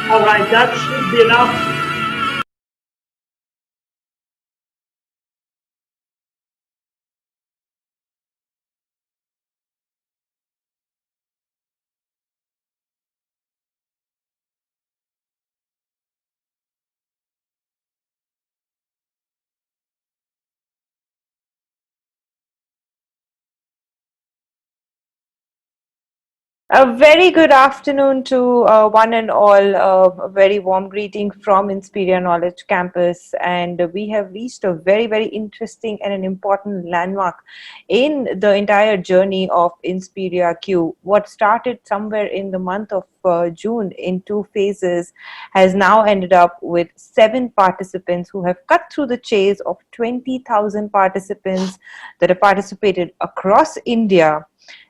All right, that should be enough. A very good afternoon to one and all. A very warm greeting from Inspiria Knowledge Campus. And we have reached a very, very interesting and an important landmark in the entire journey of InspiriaQ. What started somewhere in the month of June in two phases has now ended up with 7 participants who have cut through the chase of 20,000 participants that have participated across India.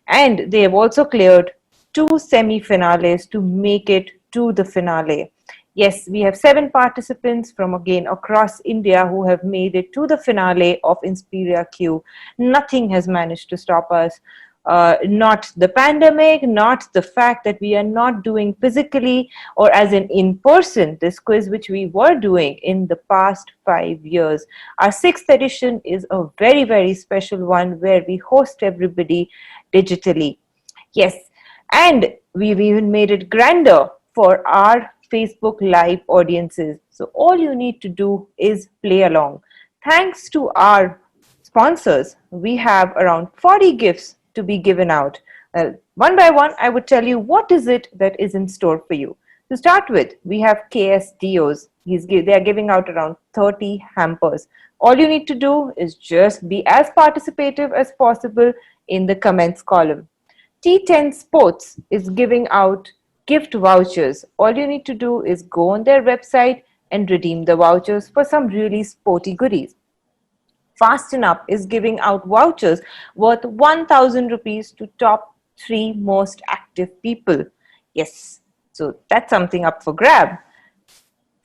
And they have also cleared two semi-finales to make it to the finale. Yes, we have 7 participants from again across India who have made it to the finale of InspiriaQ. Nothing has managed to stop us. Not the pandemic, not the fact that we are not doing physically or as in person this quiz which we were doing in the past 5 years. Our sixth edition is a very, very special one where we host everybody digitally. Yes, and we've even made it grander for our Facebook Live audiences. So all you need to do is play along. Thanks to our sponsors, we have around 40 gifts to be given out. One by one, I would tell you what is it that is in store for you. To start with, we have KSDOs. They are giving out around 30 hampers. All you need to do is just be as participative as possible in the comments column. T10 Sports is giving out gift vouchers. All you need to do is go on their website and redeem the vouchers for some really sporty goodies. Fasten Up is giving out vouchers worth 1,000 rupees to top 3 most active people. Yes, so that's something up for grab.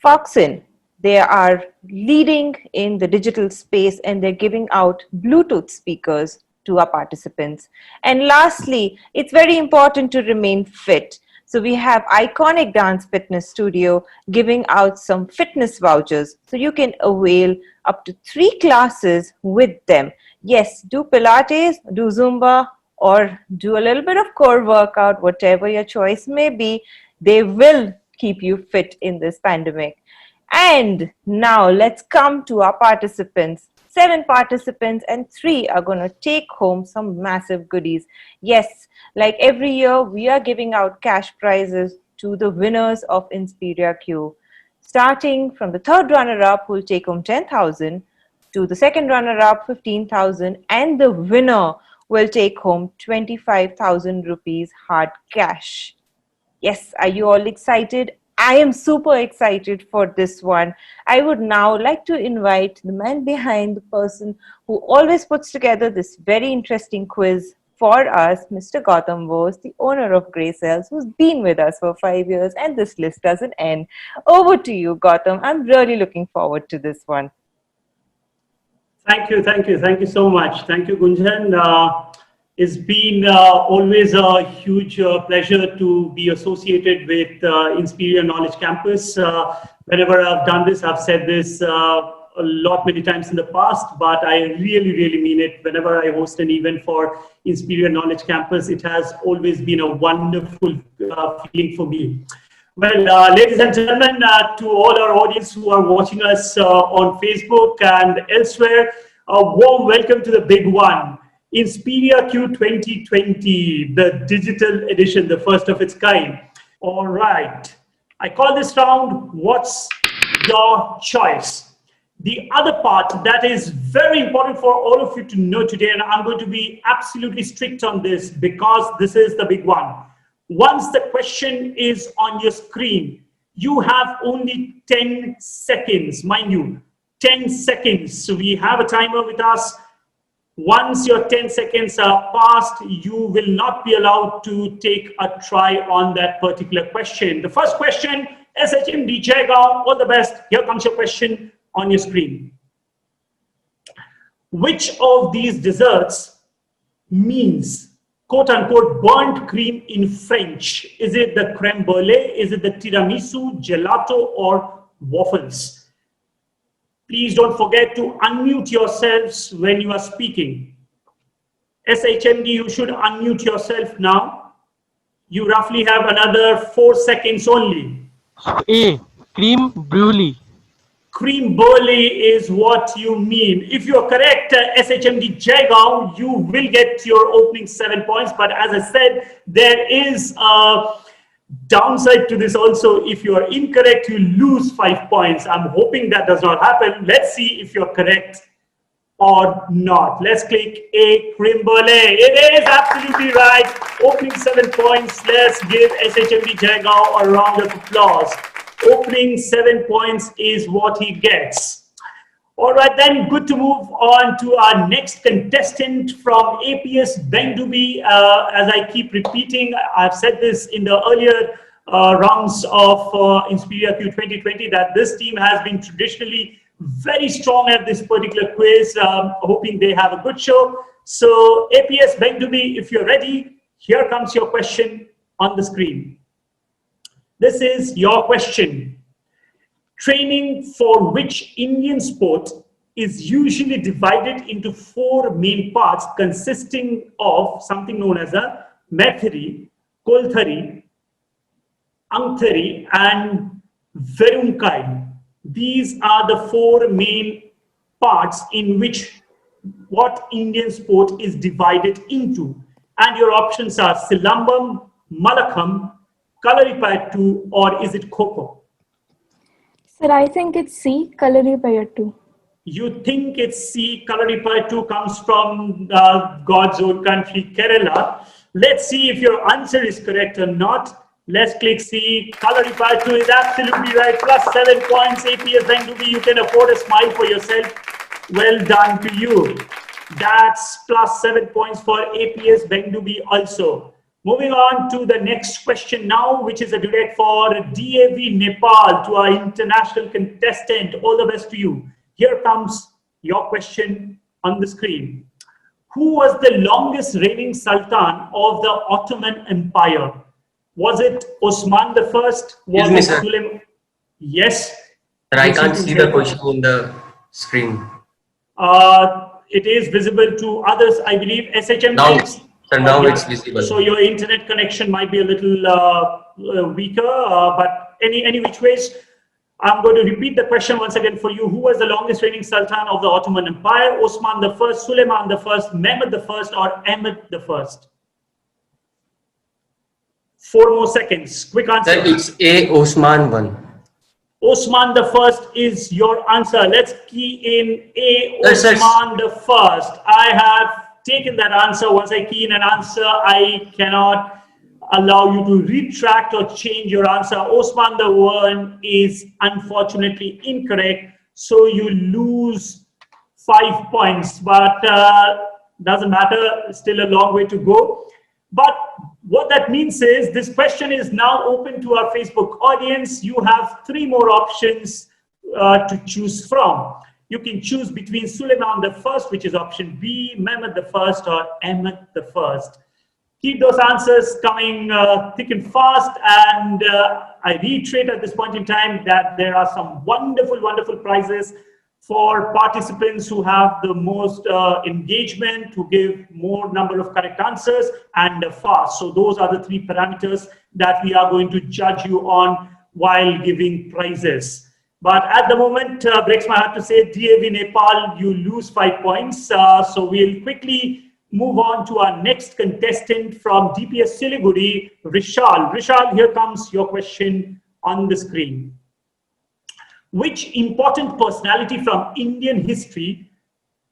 Foxin, they are leading in the digital space and they're giving out Bluetooth speakers to our participants. And lastly, it's very important to remain fit. So we have Iconic Dance Fitness Studio giving out some fitness vouchers so you can avail up to 3 classes with them. Yes, do Pilates, do Zumba, or do a little bit of core workout, whatever your choice may be. They will keep you fit in this pandemic. And now let's come to our participants. 7 participants and 3 are going to take home some massive goodies. Yes, like every year, we are giving out cash prizes to the winners of InspiriaQ. Starting from the third runner-up, who will take home 10,000, to the second runner-up, 15,000, and the winner will take home 25,000 rupees hard cash. Yes, are you all excited? I am super excited for this one. I would now like to invite the man behind the person who always puts together this very interesting quiz for us, Mr. Gautam Bose, the owner of Grey Cells, who's been with us for 5 years, and this list doesn't end. Over to you, Gautam. I'm really looking forward to this one. Thank you so much. Thank you, Gunjan. It's been always a huge pleasure to be associated with Inspiria Knowledge Campus. Whenever I've done this, I've said this many times in the past, but I really, really mean it. Whenever I host an event for Inspiria Knowledge Campus, it has always been a wonderful feeling for me. Well, ladies and gentlemen, to all our audience who are watching us on Facebook and elsewhere, a warm welcome to the big one. InspiriaQ 2020, the digital edition, the first of its kind. All right. I call this round, What's Your Choice? The other part that is very important for all of you to know today, and I'm going to be absolutely strict on this because this is the big one. Once the question is on your screen, you have only 10 seconds, mind you, 10 seconds. So we have a timer with us. Once your 10 seconds are passed, you will not be allowed to take a try on that particular question. The first question, SHM Dijayega, all the best. Here comes your question on your screen. Which of these desserts means quote unquote burnt cream in French? Is it the creme brulee? Is it the tiramisu, gelato, or waffles? Please don't forget to unmute yourselves when you are speaking. SHMD, you should unmute yourself now. You roughly have another 4 seconds only. A. Cream brulee. Cream brulee is what you mean. If you are correct, SHMD Jaigaon, you will get your opening 7 points. But as I said, there is a downside to this also. If you are incorrect, you lose 5 points. I'm hoping that does not happen. Let's see if you're correct or not. Let's click A, creme brulee. It is absolutely right. Opening 7 points. Let's give SHMD Jaigaon a round of applause. Opening 7 points is what he gets. All right, then, good to move on to our next contestant from APS Bendubi. As I keep repeating, I've said this in the earlier rounds of InspiriaQ 2020 that this team has been traditionally very strong at this particular quiz, hoping they have a good show. So APS Bendubi, if you're ready, here comes your question on the screen. This is your question. Training for which Indian sport is usually divided into 4 main parts consisting of something known as a Maithari, Kolthari, Angthari, and Verunkai. These are the 4 main parts in which what Indian sport is divided into. And your options are Silambam, Malakham, Kalaripayattu, or is it Kho-Kho? Sir, I think it's C, Kalaripayattu. You think it's C, Kalaripayattu comes from God's own country, Kerala. Let's see if your answer is correct or not. Let's click C. Kalaripayattu is absolutely right. Plus 7 points. APS Bendubi, you can afford a smile for yourself. Well done to you. That's plus 7 points for APS Bendubi also. Moving on to the next question now, which is a direct for DAV Nepal, to our international contestant. All the best to you. Here comes your question on the screen. Who was the longest reigning Sultan of the Ottoman Empire? Was it Osman the First? Was Excuse me, it sir. Suleiman? Yes. But I can't see the question in the screen. It is visible to others, I believe. SHM. Now, sir, now it's visible. So your internet connection might be a little weaker, but any which ways, I'm going to repeat the question once again for you. Who was the longest reigning Sultan of the Ottoman Empire? Osman the First, Suleiman the First, Mehmed the First, or Ahmed the First? 4 more seconds. Quick answer. Sir, it's A, Osman 1. Osman the First is your answer. Let's key in A, Yes, Osman the First. I have taken that answer. Once I key in an answer, I cannot allow you to retract or change your answer. Osman the One is unfortunately incorrect. So you lose 5 points, but doesn't matter. Still a long way to go. But what that means is this question is now open to our Facebook audience. You have 3 more options to choose from. You can choose between Suleiman the First, which is option B, Mehmed the First, or Ahmed the First. Keep those answers coming thick and fast. And I reiterate at this point in time that there are some wonderful, wonderful prizes for participants who have the most engagement, who give more number of correct answers, and fast. So those are the 3 parameters that we are going to judge you on while giving prizes. But at the moment, breaks my heart to say, DAV Nepal, you lose 5 points. So we'll quickly move on to our next contestant from DPS Siliguri, Rishal. Rishal, here comes your question on the screen. Which important personality from Indian history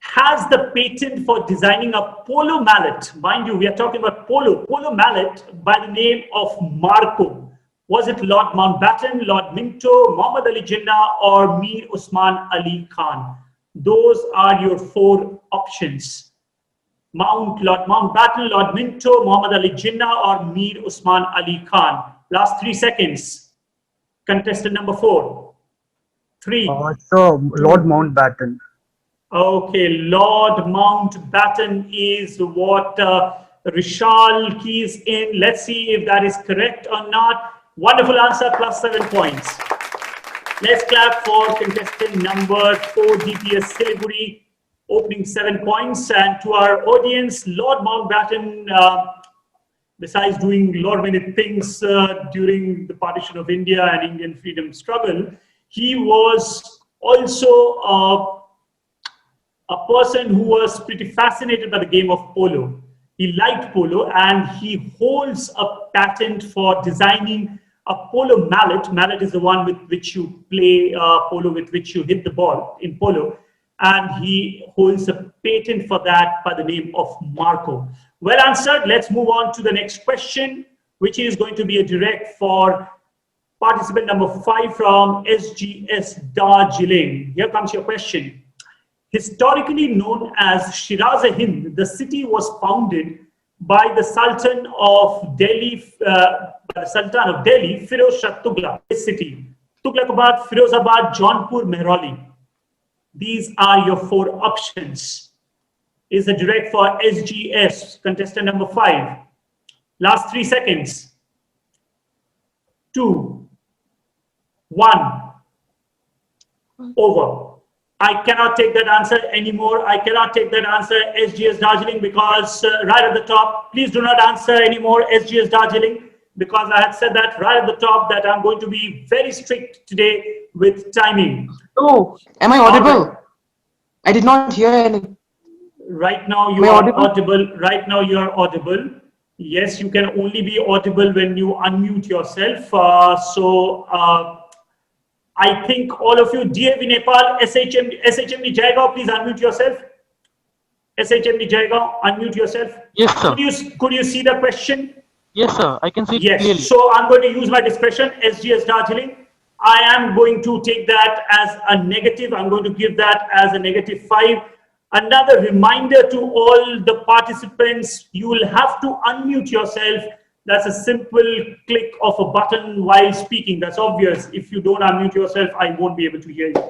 has the patent for designing a polo mallet? Mind you, we are talking about polo mallet by the name of Marco. Was it Lord Mountbatten, Lord Minto, Muhammad Ali Jinnah, or Mir Usman Ali Khan? Those are your 4 options. Lord Mountbatten, Lord Minto, Muhammad Ali Jinnah, or Mir Usman Ali Khan. Last 3 seconds. Contestant number 4. 3. So Lord Mountbatten. Okay, Lord Mountbatten is what Rishal keys in. Let's see if that is correct or not. Wonderful answer, plus 7 points. Let's clap for contestant number 4, DPS Siliguri, opening 7 points. And to our audience, Lord Mountbatten, besides doing a lot of many things during the partition of India and Indian freedom struggle, he was also a person who was pretty fascinated by the game of polo. He liked polo, and he holds a patent for designing a polo mallet. Mallet is the one with which you play polo, with which you hit the ball in polo. And he holds a patent for that by the name of Marco. Well answered. Let's move on to the next question, which is going to be a direct for participant number 5 from SGS Darjeeling. Here comes your question. Historically known as Shiraz-e-Hind, the city was founded by the Sultan of Delhi, Firoz Shah Tughlaq. This city: Tughlaqabad, Firozabad, Jaunpur, Mehrauli. These are your 4 options. Is a direct for SGS, contestant number 5. Last 3 seconds. 2, 1. Over. I cannot take that answer anymore. I cannot take that answer, SGS Darjeeling, because right at the top, please do not answer anymore, SGS Darjeeling, because I had said that right at the top that I'm going to be very strict today with timing. Oh, am I audible? I did not hear anything. Right now you are audible. Right now you are audible. Yes, you can only be audible when you unmute yourself. I think all of you, DAV Nepal, SHMD Jaigaon, please unmute yourself. SHMD Jaigaon, unmute yourself. Yes, sir. Could you see the question? Yes, sir. I can see it Yes. clearly. So I'm going to use my discretion, SGS Darjeeling. I am going to take that as a negative. I'm going to give that as a -5. Another reminder to all the participants, you will have to unmute yourself. That's a simple click of a button while speaking. That's obvious. If you don't unmute yourself, I won't be able to hear you.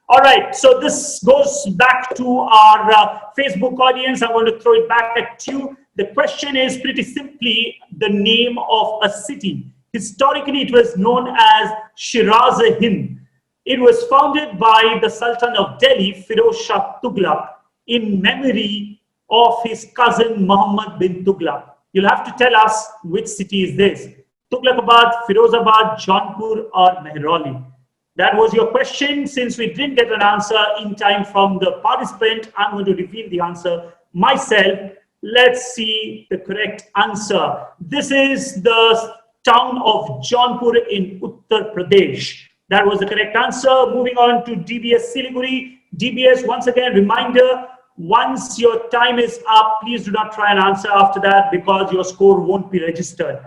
All right, so this goes back to our Facebook audience. I'm going to throw it back at you. The question is pretty simply the name of a city. Historically, it was known as Shiraz-e-Hind. It was founded by the Sultan of Delhi, Firoz Shah Tughlaq, in memory of his cousin Muhammad bin Tughlaq. You'll have to tell us which city is this. Tughlaqabad, Firozabad, Jaunpur, or Mehrauli. That was your question. Since we didn't get an answer in time from the participant, I'm going to reveal the answer myself. Let's see the correct answer. This is the town of Jaunpur in Uttar Pradesh. That was the correct answer. Moving on to DBS Siliguri. DBS, once again, reminder, once your time is up, please do not try and answer after that because your score won't be registered.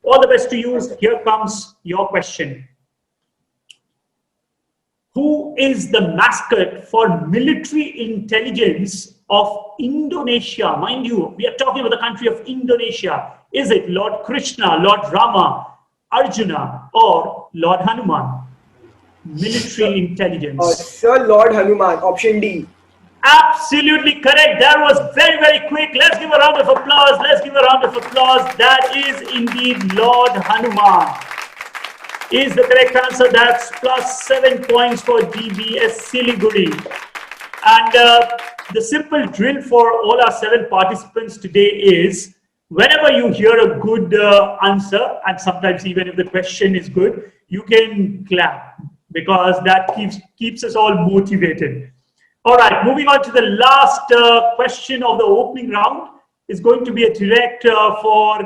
All the best to you. Here comes your question. Who is the mascot for military intelligence of Indonesia? Mind you, we are talking about the country of Indonesia. Is it Lord Krishna, Lord Rama, Arjuna, or Lord Hanuman? Military intelligence. Sir, Lord Hanuman, option D. Absolutely correct. That was very, very quick. Let's give a round of applause. Let's give a round of applause. That is indeed Lord Hanuman. Is the correct answer. That's plus 7 points for DBS Siliguri. And the simple drill for all our 7 participants today is, whenever you hear a good answer, and sometimes even if the question is good, you can clap because that keeps us all motivated. All right, moving on to the last question of the opening round is going to be a direct for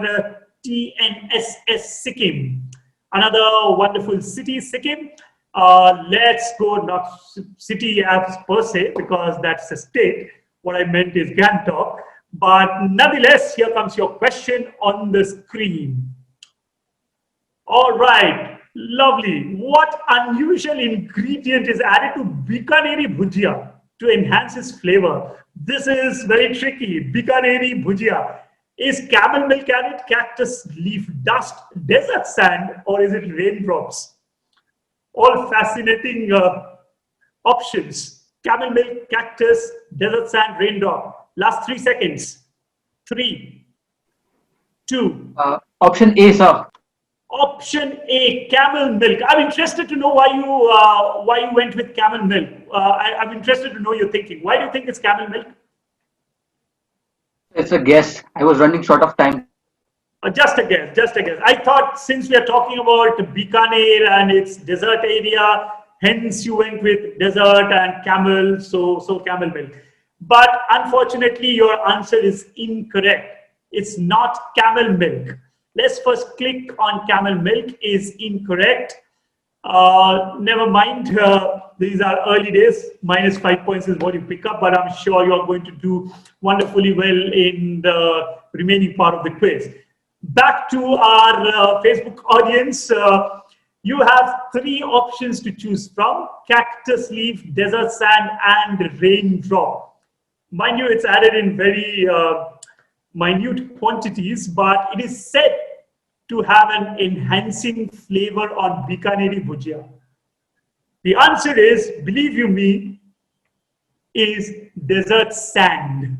TNSS Sikkim. Another wonderful city, Sikkim. Let's go, not city as per se, because that's a state. What I meant is Gangtok. But nonetheless, here comes your question on the screen. All right, lovely. What unusual ingredient is added to Bikaneri bhujia to enhance its flavor? This is very tricky. Bikaneri bhujia. Is camel milk added, cactus leaf dust, desert sand, or is it raindrops? All fascinating options. Camel milk, cactus, desert sand, raindrop. Last 3 seconds. 3, 2. Option A, sir. Option A, camel milk. I'm interested to know why you went with camel milk. I'm interested to know your thinking. Why do you think it's camel milk? It's a guess. I was running short of time. Just a guess, just a guess. I thought since we are talking about Bikaner and its desert area, hence you went with desert and camel, so camel milk. But unfortunately, your answer is incorrect. It's not camel milk. Let's first click on camel milk is incorrect. Never mind, these are early days. -5 points is what you pick up, but I'm sure you're going to do wonderfully well in the remaining part of the quiz. Back to our Facebook audience. You have 3 options to choose from: cactus leaf, desert sand, and raindrop. Mind you, it's added in very minute quantities, but it is said to have an enhancing flavor on Bikaneri bhujia. The answer is, believe you me, is desert sand.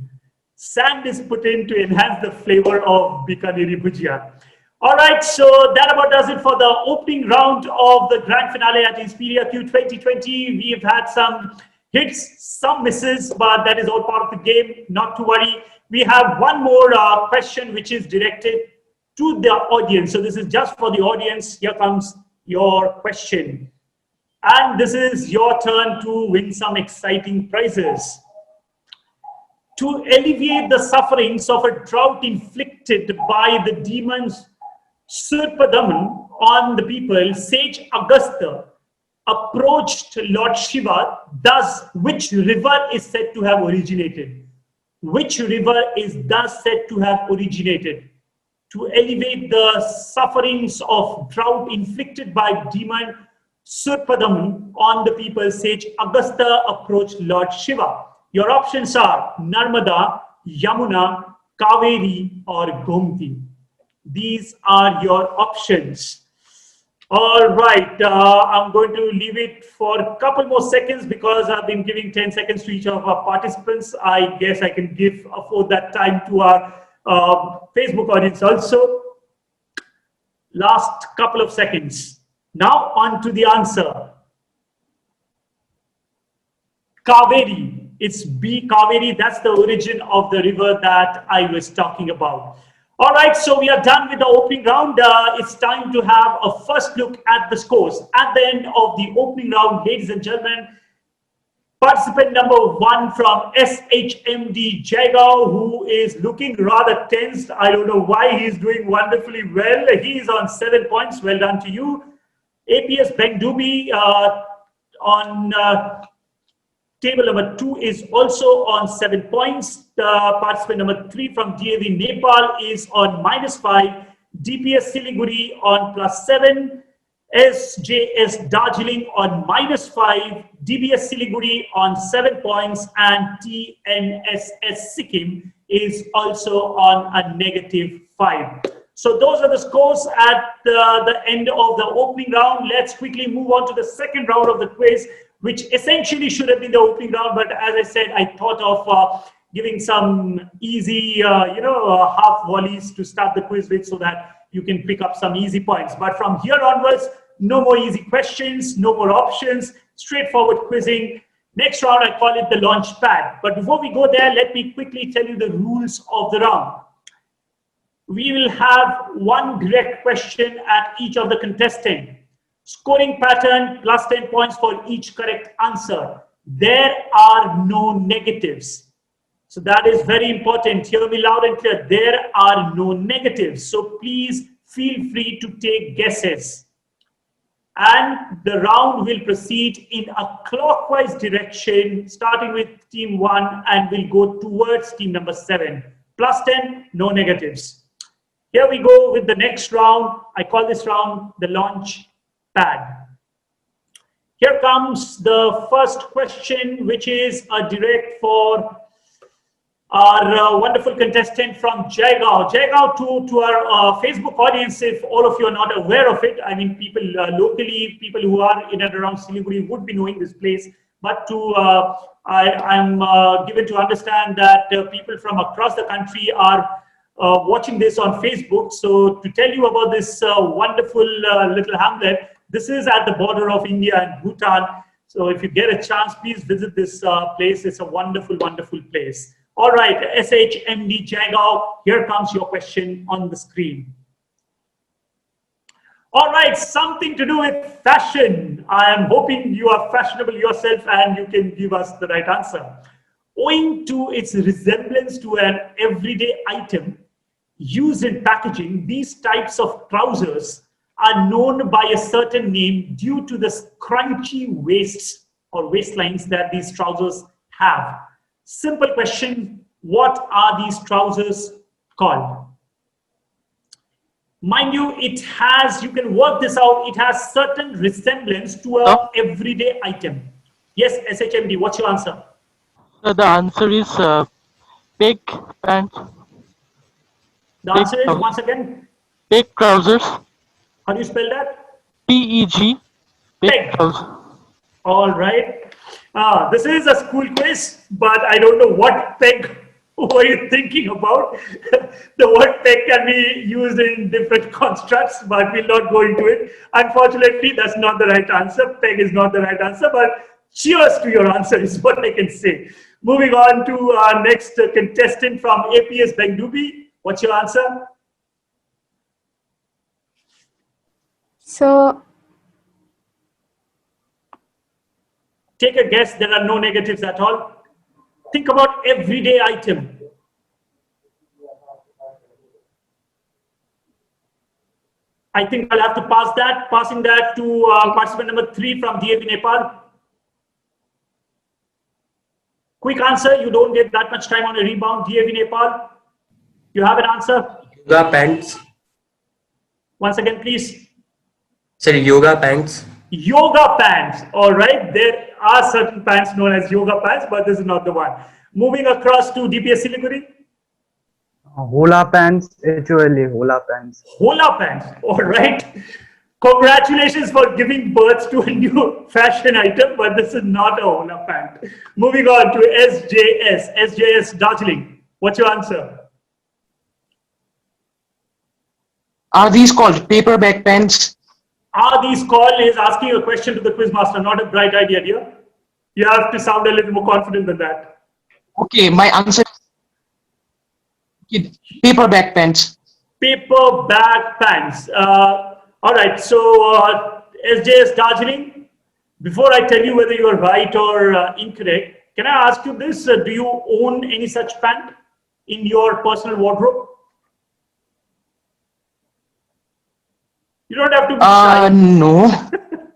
Sand is put in to enhance the flavor of Bikaneri bhujia. All right, so that about does it for the opening round of the grand finale at InspiriaQ 2020. We've had some hits, some misses, but that is all part of the game. Not to worry. We have one more question which is directed to the audience. So this is just for the audience. Here comes your question. And this is your turn to win some exciting prizes. To alleviate the sufferings of a drought inflicted by the demons Surpadaman on the people, sage Agastya approached Lord Shiva. Thus, which river is said to have originated? Which river is thus said to have originated? To alleviate the sufferings of drought inflicted by demon Surpadaman on the people, sage Agastya approached Lord Shiva. Your options are Narmada, Yamuna, Kaveri, or Gomti. These are your options. All right, I'm going to leave it for a couple more seconds because I've been giving 10 seconds to each of our participants. I guess I can afford that time to our Facebook audience also. Last couple of seconds. Now on to the answer. Kaveri. It's B, Kaveri. That's the origin of the river that I was talking about. All right, so we are done with the opening round. It's time to have a first look at the scores. At the end of the opening round, ladies and gentlemen, participant number 1 from SHMD Jaigaon, who is looking rather tensed. I don't know why. He's doing wonderfully well. He's on 7 points. Well done to you. APS Bengdubi on table number 2 is also on 7 points. Participant number 3 from DAV Nepal is on -5. DPS Siliguri on +7. SJS Darjeeling on -5. DBS Siliguri on 7 points. And TNSS Sikkim is also on a -5. So those are the scores at the end of the opening round. Let's quickly move on to the second round of the quiz, which essentially should have been the opening round, but as I said, I thought of giving some easy, half volleys to start the quiz with so that you can pick up some easy points. But from here onwards, no more easy questions, no more options, straightforward quizzing. Next round, I call it the launch pad. But before we go there, let me quickly tell you the rules of the round. We will have one direct question at each of the contestants. Scoring pattern +10 points for each correct answer. There are no negatives. So that is very important. Hear me loud and clear. There are no negatives. So please feel free to take guesses. And the round will proceed in a clockwise direction, starting with team 1 and will go towards team number 7. +10, no negatives. Here we go with the next round. I call this round the launch pad. Here comes the first question, which is a direct for our wonderful contestant from Jaigaon. Jaigaon, to our Facebook audience, if all of you are not aware of it, I mean, people locally, people who are in and around Siliguri would be knowing this place. But I'm given to understand that people from across the country are watching this on Facebook. So to tell you about this wonderful little hamlet, this is at the border of India and Bhutan. So if you get a chance, please visit this place. It's a wonderful, wonderful place. All right, SHMD Jagao, here comes your question on the screen. All right, something to do with fashion. I am hoping you are fashionable yourself and you can give us the right answer. Owing to its resemblance to an everyday item used in packaging, these types of trousers are known by a certain name due to the scrunchy waists or waistlines that these trousers have. Simple question, what are these trousers called? Mind you, it has, you can work this out, it has certain resemblance to a everyday item. Yes, SHMD, what's your answer? The answer is peg pants. The answer is, once again, Peg trousers. how do you spell that? PEG. Peg. Trousers. All right. This is a school quiz, but I don't know what peg were you thinking about. The word peg can be used in different constructs, but we'll not go into it. Unfortunately, that's not the right answer. Peg is not the right answer, but cheers to your answer is what I can say. Moving on to our next contestant from APS Bendubi. What's your answer? So, Take a guess. There are no negatives at all. Think about everyday item. I think I'll have to pass that. Passing that to participant number 3 from DAV Nepal. Quick answer. You don't get that much time on a rebound. DAV Nepal. You have an answer? Yoga pants. Once again, please. Sorry, yoga pants. Yoga pants. All right. There are certain pants known as yoga pants, but this is not the one. Moving across to DPS Siliguri. Hola pants, HOLA, hola pants. Hola pants. All right. Congratulations for giving birth to a new fashion item, but this is not a hola pant. Moving on to SJS. SJS Darjeeling. What's your answer? Are these called paperback pens? Are these called is asking a question to the quizmaster, not a bright idea, dear. You have to sound a little more confident than that. Okay, my answer is paperback pens. Paperback pants. All right, so SJS Darjeeling, before I tell you whether you are right or incorrect, can I ask you this? Do you own any such pant in your personal wardrobe? You don't have to be shy. No.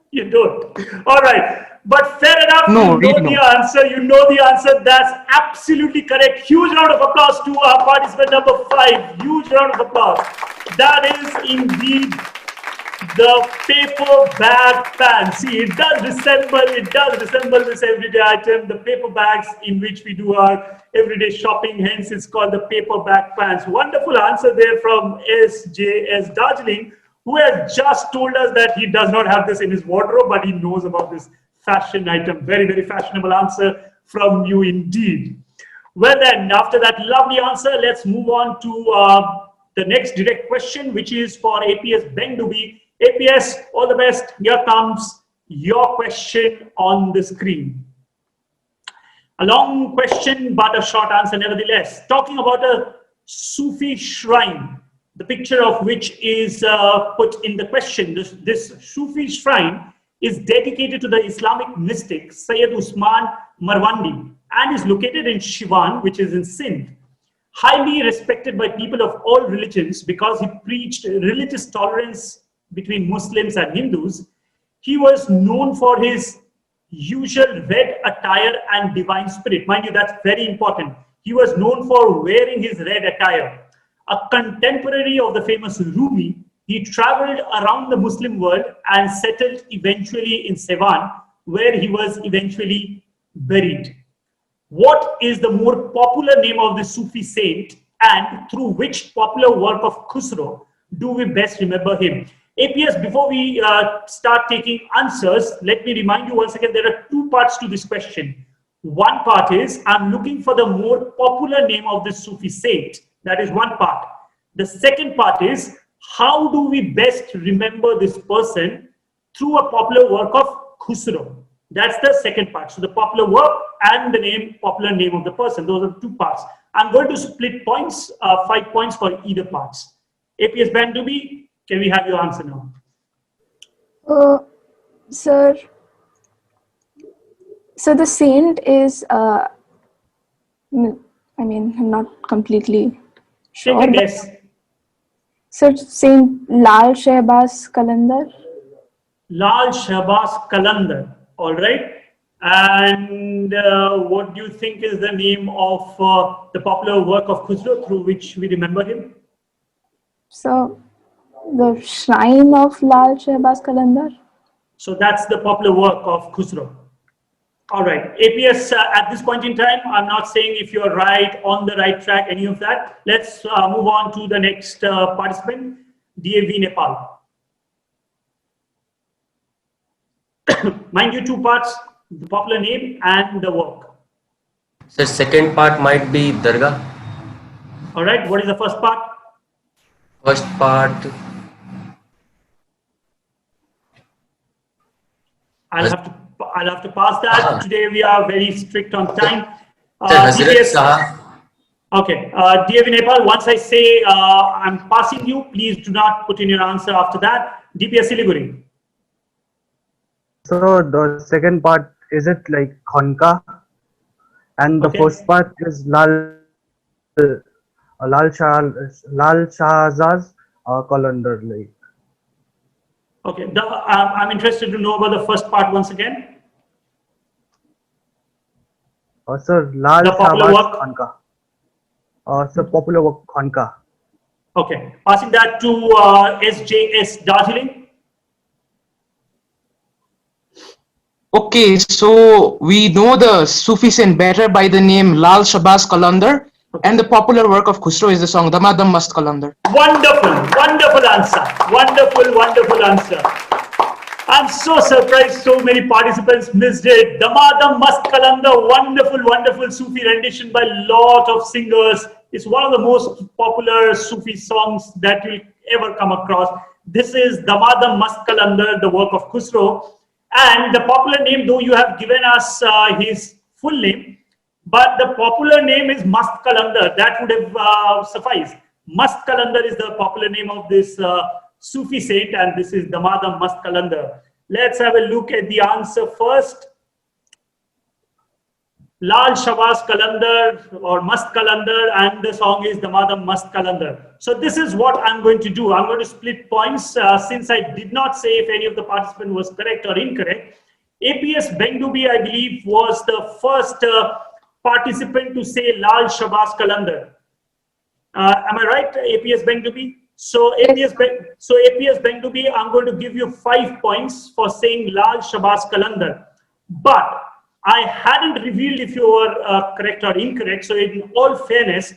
You don't. All right. But fair enough. No, you know really the answer. You know the answer. That's absolutely correct. Huge round of applause to our participant number 5. Huge round of applause. That is indeed the paper bag pan. See, it does resemble this everyday item, the paper bags in which we do our everyday shopping. Hence, it's called the paper bag pants. Wonderful answer there from SJS Darjeeling, who has just told us that he does not have this in his wardrobe, but he knows about this fashion item. Very, very fashionable answer from you indeed. Well then, after that lovely answer, let's move on to the next direct question, which is for APS Bendubi. APS, all the best. Here comes your question on the screen. A long question, but a short answer nevertheless. Talking about a Sufi shrine, the picture of which is put in the question. This Sufi shrine is dedicated to the Islamic mystic Sayyid Usman Marwandi and is located in Shivan, which is in Sindh. Highly respected by people of all religions because he preached religious tolerance between Muslims and Hindus. He was known for his usual red attire and divine spirit. Mind you, that's very important. He was known for wearing his red attire. A contemporary of the famous Rumi, he traveled around the Muslim world and settled eventually in Sevan, where he was eventually buried. What is the more popular name of the Sufi saint, and through which popular work of Khusro do we best remember him? APS, before we start taking answers, let me remind you once again, there are two parts to this question. One part is, I'm looking for the more popular name of the Sufi saint. That is one part. The second part is, how do we best remember this person through a popular work of Khusro? That's the second part. So the popular work and the popular name of the person. Those are the two parts. I'm going to split points, 5 points for either parts. APS Bandubi, can we have your answer now? Sir, so the saint is, I mean, I'm not completely sure. Take a guess. Sir, Saint Lal Shehbaz Qalandar. Lal Shehbaz Qalandar. All right. And what do you think is the name of the popular work of Khusro through which we remember him? So, the shrine of Lal Shehbaz Qalandar. So that's the popular work of Khusro. All right. APS, at this point in time, I'm not saying if you're right, on the right track, any of that. Let's move on to the next participant, DAV Nepal. Mind you, two parts, the popular name and the work. So second part might be Dargah. All right. What is the first part? First part, I'll have to pass that. Today we are very strict on time. Hazrat Shah. Okay, DAV Nepal, once I say I'm passing you, please do not put in your answer after that. DPS Siliguri. So the second part, is it like Khonka? And the Okay. first part is Lal Shahbaz Qalandar. Like. Okay, I'm interested to know about the first part once again. Sir, Lal The popular Shahbaz work? Khanka. Sir, popular work Khanka. Okay, passing that to SJS Darjeeling. Okay, so we know the Sufi saint better by the name Lal Shahbaz Qalandar, and the popular work of Khusro is the song Damadam Mast Qalandar. Wonderful, wonderful answer. Wonderful, wonderful answer. I'm so surprised so many participants missed it. Damadam Mast Qalandar, wonderful, wonderful Sufi rendition by a lot of singers. It's one of the most popular Sufi songs that you'll ever come across. This is Damadam Mast Qalandar, the work of Khusro. And the popular name, though you have given us his full name, but the popular name is Mast Qalandar. That would have sufficed. Mast Qalandar is the popular name of this Sufi saint, and this is Damadam Mast Qalandar. Let's have a look at the answer first. Lal Shahbaz Qalandar or Mast Qalandar, and the song is Damadam Mast Qalandar. So this is what I'm going to do. I'm going to split points since I did not say if any of the participant was correct or incorrect. APS Bendubi, I believe, was the first participant to say Lal Shahbaz Qalandar. Am I right, APS Bendubi? So APS Bendubi, I'm going to give you 5 points for saying Lal Shahbaz Qalandar. But I hadn't revealed if you were correct or incorrect. So in all fairness,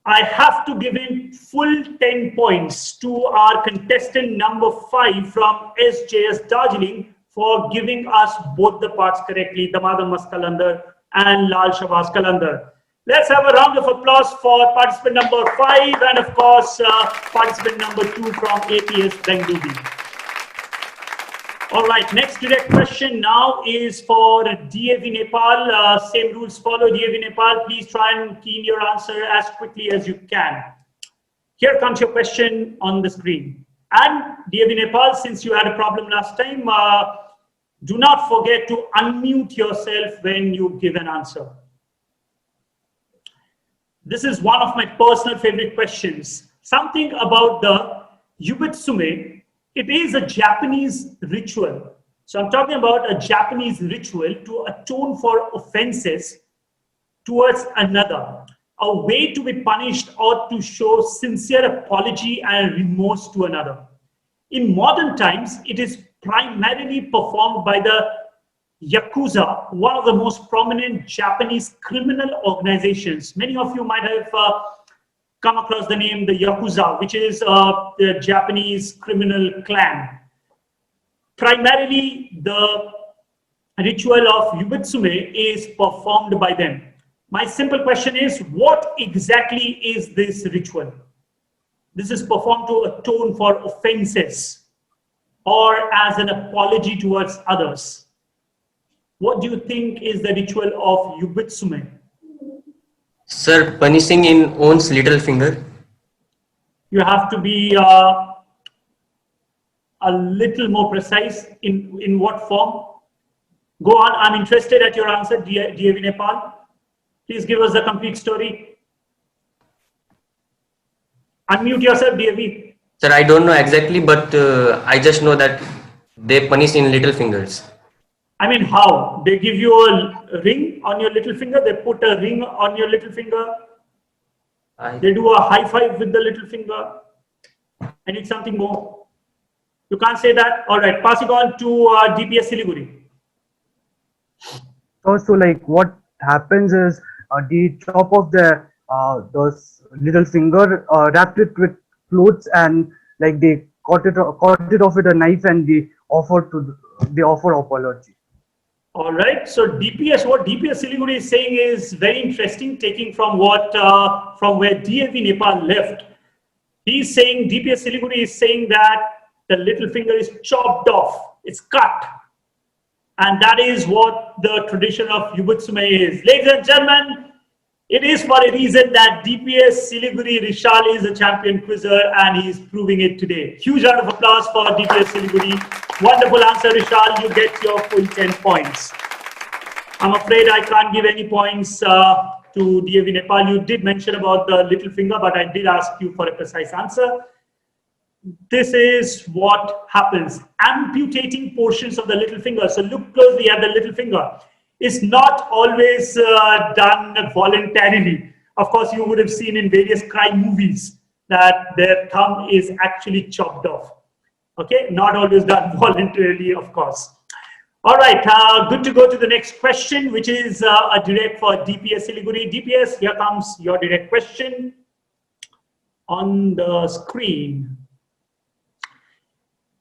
I have to give in full 10 points to our contestant number 5 from SJS Darjeeling for giving us both the parts correctly, Damadam Mast Qalandar and Lal Shahbaz Qalandar. Let's have a round of applause for participant number 5 and of course participant number 2 from APS Bendubi. All right, next direct question now is for DAV Nepal. Same rules follow. DAV Nepal, please try and key in your answer as quickly as you can. Here comes your question on the screen. And DAV Nepal, since you had a problem last time, do not forget to unmute yourself when you give an answer. This is one of my personal favorite questions. Something about the Yubitsume. It is a Japanese ritual. So I'm talking about a Japanese ritual to atone for offenses towards another, a way to be punished or to show sincere apology and remorse to another. In modern times, it is primarily performed by the Yakuza, one of the most prominent Japanese criminal organizations. Many of you might have come across the name the Yakuza, which is the Japanese criminal clan. Primarily, the ritual of Yubitsume is performed by them. My simple question is, what exactly is this ritual? This is performed to atone for offenses or as an apology towards others. What do you think is the ritual of 𝐻𝐈𝐄? Sir, punishing in one's little finger. You have to be a little more precise. In what form? Go on, I'm interested at your answer, DAV Nepal. Please give us the complete story. Unmute yourself, DAV. Sir, I don't know exactly, but I just know that they punish in little fingers. I mean, how? They give you a ring on your little finger, they put a ring on your little finger, they do a high five with the little finger. I need something more. You can't say that? All right, pass it on to DPS Siliguri. So like what happens is they chop off those little finger, wrapped it with clothes, and like they cut it off with a knife, and they offer apology. All right, so what DPS Siliguri is saying is very interesting, taking from from where DAV Nepal left. He's saying, DPS Siliguri is saying that the little finger is chopped off, it's cut. And that is what the tradition of 𝐻𝐈𝐄 is. Ladies and gentlemen, it is for a reason that DPS Siliguri Rishal is a champion quizzer, and he's proving it today. Huge round of applause for DPS Siliguri. Wonderful answer, Rishal. You get your full 10 points. I'm afraid I can't give any points to DAV Nepal. You did mention about the little finger, but I did ask you for a precise answer. This is what happens. Amputating portions of the little finger. So look closely at the little finger. It's not always done voluntarily. Of course, you would have seen in various crime movies that their thumb is actually chopped off. Okay, not always done voluntarily, of course. All right, good to go to the next question, which is a direct for DPS Siliguri. DPS, here comes your direct question on the screen.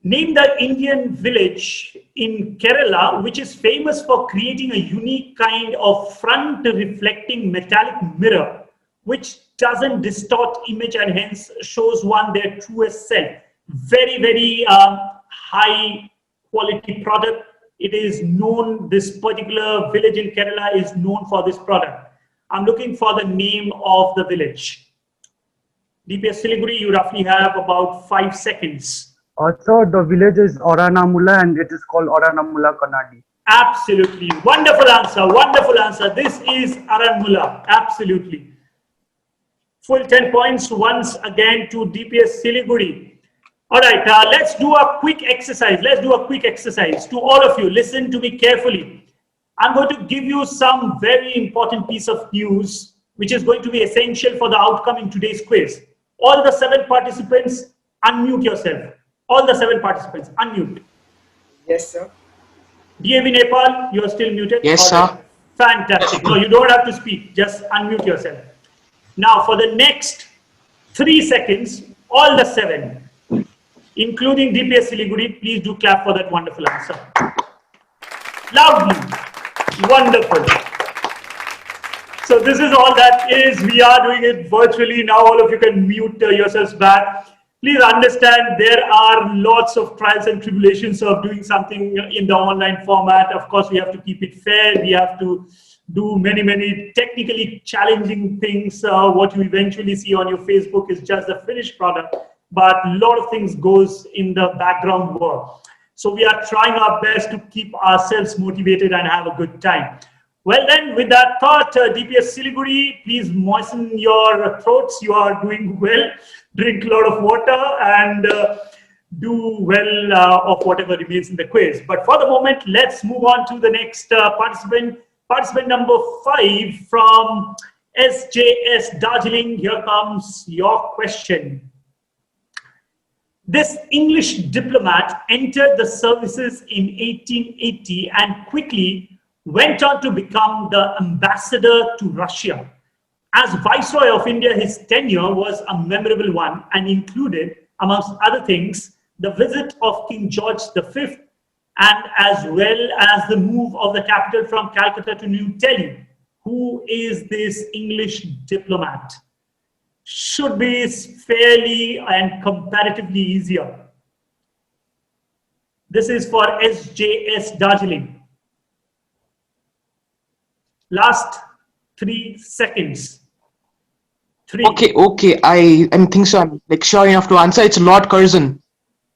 Name the Indian village in Kerala which is famous for creating a unique kind of front reflecting metallic mirror which doesn't distort image and hence shows one their truest self. Very, very high quality product. It is known, this particular village in Kerala is known for this product. I'm looking for the name of the village. DPS Siliguri, you roughly have about 5 seconds. So the village is Oranamula, and it is called Oranamula Kannadi. Absolutely. Wonderful answer. Wonderful answer. This is Aranmula. Absolutely. Full 10 points once again to DPS Siliguri. All right. Let's do a quick exercise. Let's do a quick exercise. To all of you, listen to me carefully. I'm going to give you some very important piece of news, which is going to be essential for the outcome in today's quiz. All the 7 participants, unmute yourself. All the 7 participants, unmute. Yes, sir. DAV Nepal, you are still muted? Yes, sir. Fantastic. No, you don't have to speak. Just unmute yourself. Now, for the next 3 seconds, all the 7, including DPS Siliguri, please do clap for that wonderful answer. Loudly. Wonderful. So this is all that is. We are doing it virtually. Now all of you can mute yourselves back. Please understand there are lots of trials and tribulations of doing something in the online format. Of course, we have to keep it fair. We have to do many, many technically challenging things. What you eventually see on your Facebook is just the finished product, but a lot of things goes in the background work. So we are trying our best to keep ourselves motivated and have a good time. Well then, with that thought, DPS Siliguri, please moisten your throats. You are doing well. Drink a lot of water and do well of whatever remains in the quiz. But for the moment, let's move on to the next participant. Participant number 5 from SJS Darjeeling. Here comes your question. This English diplomat entered the services in 1880 and quickly went on to become the ambassador to Russia. As Viceroy of India, his tenure was a memorable one and included, amongst other things, the visit of King George V and as well as the move of the capital from Calcutta to New Delhi. Who is this English diplomat? Should be fairly and comparatively easier. This is for SJS Darjeeling. Last 3 seconds. 3. Okay. I think so. I'm like sure enough to answer. It's Lord Curzon.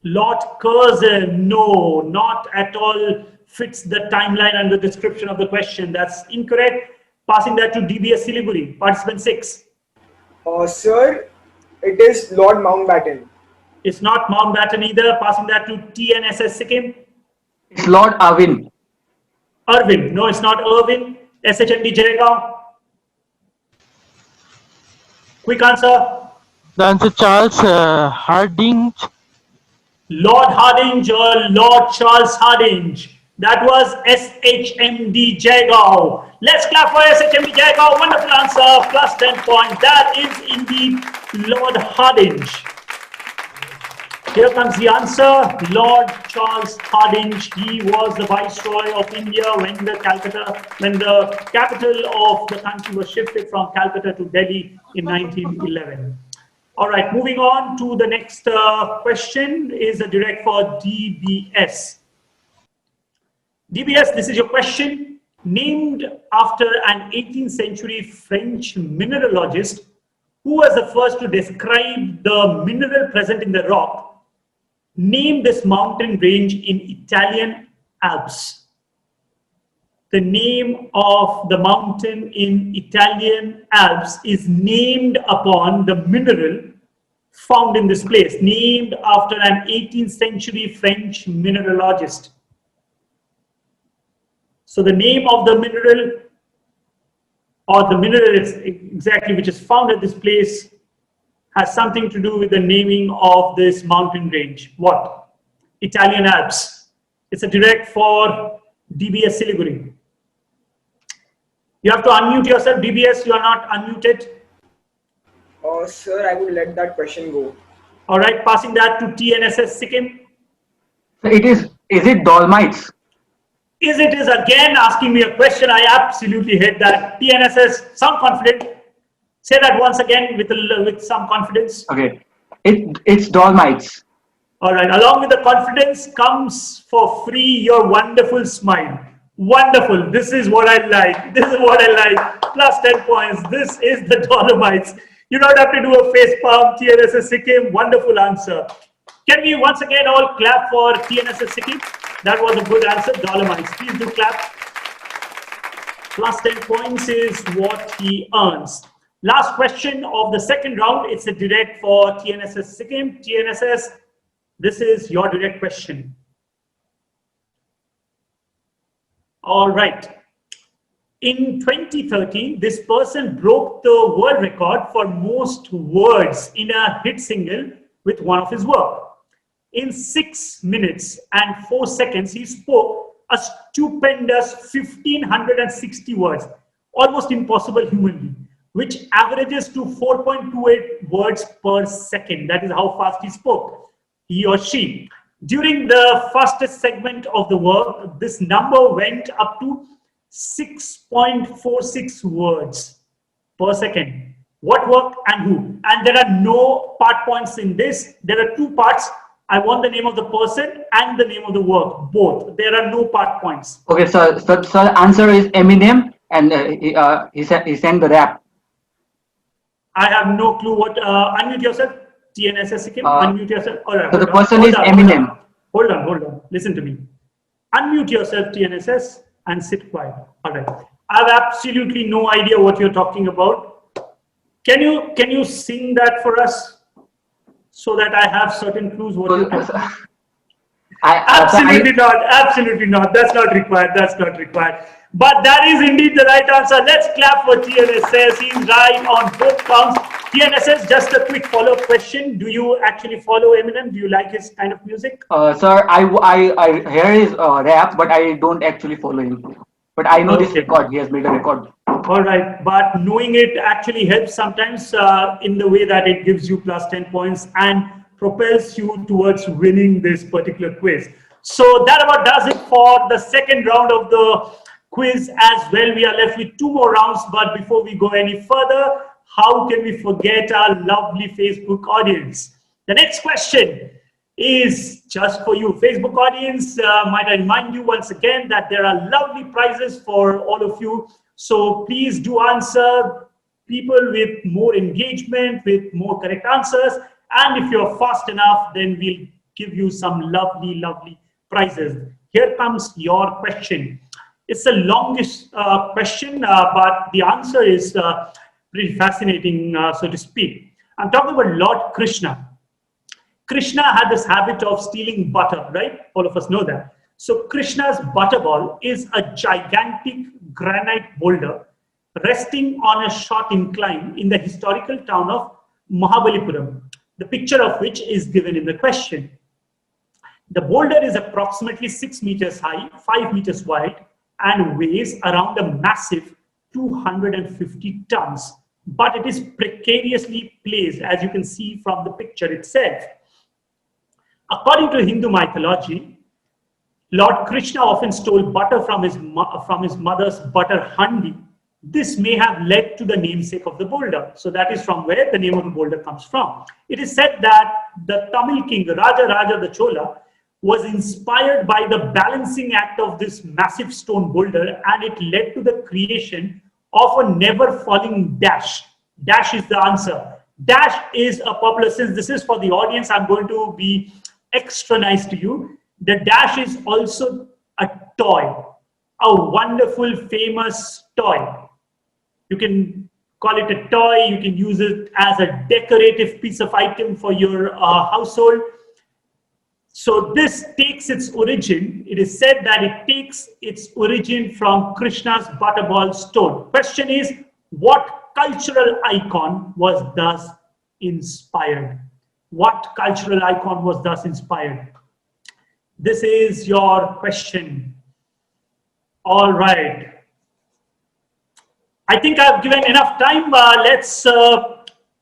Lord Curzon, no, not at all fits the timeline and the description of the question. That's incorrect. Passing that to DBS Siliguri, participant 6. Sir, it is Lord Mountbatten. It's not Mountbatten either. Passing that to TNSS Sikkim. It's Lord Irwin. Irwin, no, it's not Irwin. SHMD Jaigaon. Quick answer. The answer Charles Hardinge. Lord Hardinge or Lord Charles Hardinge. That was SHMD Jaigaon. Let's clap for SHMD Jaigaon. Wonderful answer. Plus 10 points. That is indeed Lord Hardinge. Here comes the answer. Lord Charles Hardinge. He was the Viceroy of India when the capital of the country was shifted from Calcutta to Delhi in 1911. All right, moving on to the next question is a direct for DBS. DBS, this is your question. Named after an 18th century French mineralogist who was the first to describe the mineral present in the rock, name this mountain range in Italian Alps. The name of the mountain in Italian Alps is named upon the mineral found in this place, named after an 18th century French mineralogist. So the name of the mineral, or the mineral exactly which is found at this place, has something to do with the naming of this mountain range. What? Italian Alps. It's a direct for DBS Siliguri. You have to unmute yourself. DBS, you are not unmuted. Sir, I would let that question go. All right, passing that to TNSS Sikkim. So is it Dolomites? Is again asking me a question. I absolutely hate that. TNSS, sound confident. Say that once again with some confidence. Okay, it's Dolomites. All right, along with the confidence comes for free your wonderful smile. Wonderful. This is what I like. This is what I like. Plus 10 points. This is the Dolomites. You don't have to do a face palm. TNSS Sikkim. Wonderful answer. Can we once again all clap for TNSS Sikkim? That was a good answer. Dolomites. Please do clap. Plus 10 points is what he earns. Last question of the second round. It's a direct for TNSS Sikkim. TNSS, this is your direct question. All right. In 2013, this person broke the world record for most words in a hit single with one of his work. In 6 minutes and 4 seconds, he spoke a stupendous 1,560 words, almost impossible humanly, which averages to 4.28 words per second. That is how fast he spoke, he or she. During the fastest segment of the work, this number went up to 6.46 words per second. What work and who? And there are no part points in this. There are 2 parts. I want the name of the person and the name of the work, both. There are no part points. Okay, so the answer is Eminem, and he sang the rap. I have no clue what. Unmute yourself, TNSS Sikkim. Unmute yourself. All right. So the person is Eminem. Hold on. Listen to me. Unmute yourself, TNSS, and sit quiet. All right. I have absolutely no idea what you're talking about. Can you sing that for us so that I have certain clues what you're talking about? Absolutely not. That's not required. But that is indeed the right answer. Let's clap for TNSS. He's right on both counts. TNSS, just a quick follow-up question. Do you actually follow Eminem? Do you like his kind of music? Sir, I hear his rap, but I don't actually follow him. But I know this record. He has made a record. All right, but knowing it actually helps sometimes in the way that it gives you plus 10 points and propels you towards winning this particular quiz. So that about does it for the second round of the quiz as well. We are left with 2 more rounds, but before we go any further, how can we forget our lovely Facebook audience? The next question is just for you, Facebook audience. Might I remind you once again that there are lovely prizes for all of you. So please do answer, people with more engagement, with more correct answers. And if you're fast enough, then we'll give you some lovely, lovely prizes. Here comes your question. It's the longest question, but the answer is pretty fascinating, so to speak. I'm talking about Lord Krishna. Krishna had this habit of stealing butter, right? All of us know that. So Krishna's butterball is a gigantic granite boulder resting on a short incline in the historical town of Mahabalipuram, the picture of which is given in the question. The boulder is approximately 6 meters high, 5 meters wide, and weighs around a massive 250 tons. But it is precariously placed, as you can see from the picture itself. According to Hindu mythology, Lord Krishna often stole butter from his mother's butter handi. This may have led to the namesake of the boulder. So that is from where the name of the boulder comes from. It is said that the Tamil king, Raja the Chola, was inspired by the balancing act of this massive stone boulder, and it led to the creation of a never falling dash. Dash is the answer. Dash is a popular, since this is for the audience, I'm going to be extra nice to you. The dash is also a toy, a wonderful, famous toy. You can call it a toy. You can use it as a decorative piece of item for your household. So this takes its origin. It is said that it takes its origin from Krishna's butterball stone. Question is, what cultural icon was thus inspired? What cultural icon was thus inspired? This is your question. All right. I think I've given enough time. Let's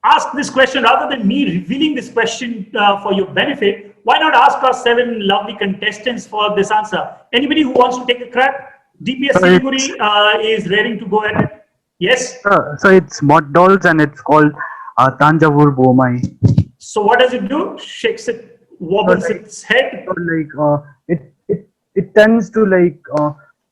ask this question rather than me revealing this question for your benefit. Why not ask our 7 lovely contestants for this answer? Anybody who wants to take a crack? DPS Siliguri is ready to go ahead. Yes? So it's mud dolls and it's called Tanjavur Bomai. So what does it do? Shakes it, wobbles its head? It tends to like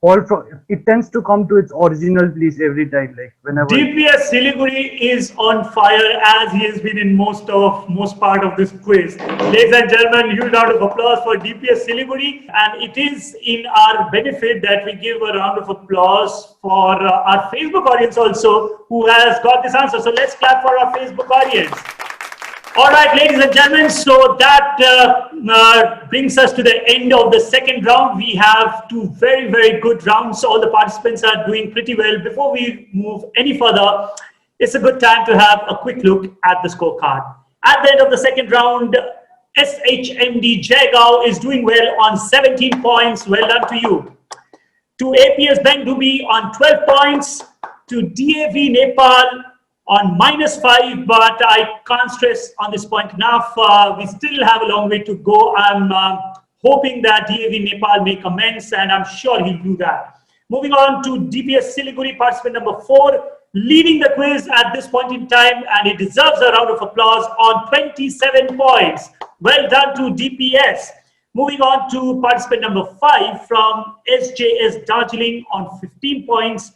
fall from, it tends to come to its original place every time, like whenever. DPS Siliguri is on fire, as he has been in most part of this quiz. Ladies and gentlemen, huge round of applause for DPS Siliguri, and it is in our benefit that we give a round of applause for our Facebook audience also, who has got this answer. So let's clap for our Facebook audience. All right, ladies and gentlemen, so that brings us to the end of the second round. We have 2 very, very good rounds. All the participants are doing pretty well. Before we move any further, it's a good time to have a quick look at the scorecard. At the end of the second round, SHMD Jaigaon is doing well on 17 points. Well done to you. To APS Bengdubi on 12 points. To DAV Nepal on -5, but I can't stress on this point enough. We still have a long way to go. I'm hoping that DAV Nepal make amends, and I'm sure he'll do that. Moving on to DPS Siliguri, participant number 4, leading the quiz at this point in time, and he deserves a round of applause on 27 points. Well done to DPS. Moving on to participant number 5 from SJS Darjeeling on 15 points,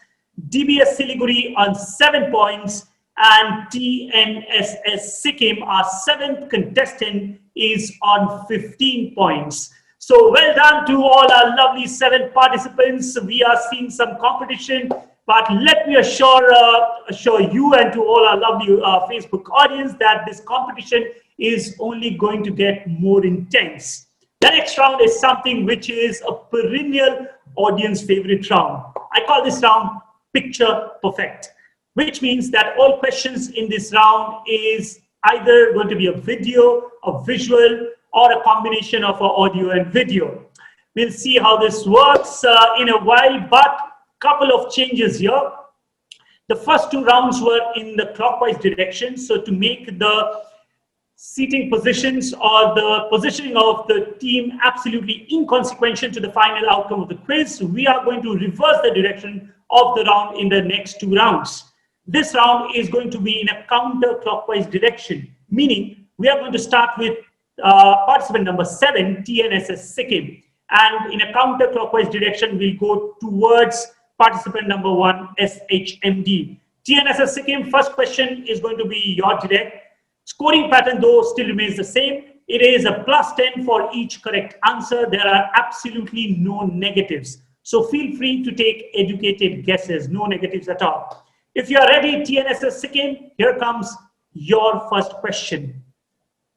DBS Siliguri on 7 points, and TNSS Sikkim, our 7th contestant, is on 15 points. So well done to all our lovely 7 participants. We are seeing some competition, but let me assure you and to all our lovely Facebook audience that this competition is only going to get more intense. The next round is something which is a perennial audience favorite round. I call this round Picture Perfect, which means that all questions in this round is either going to be a video, a visual, or a combination of audio and video. We'll see how this works in a while, but couple of changes here. The first 2 rounds were in the clockwise direction, so to make the seating positions or the positioning of the team absolutely inconsequential to the final outcome of the quiz. We are going to reverse the direction of the round in the next 2 rounds. This round is going to be in a counterclockwise direction, meaning we are going to start with participant number 7, TNSS Sikkim, and in a counterclockwise direction, we'll go towards participant number 1, SHMD. TNSS Sikkim, first question is going to be your direct. Scoring pattern, though, still remains the same. It is a +10 for each correct answer. There are absolutely no negatives. So feel free to take educated guesses, no negatives at all. If you are ready, TNSS Sikkim, here comes your first question.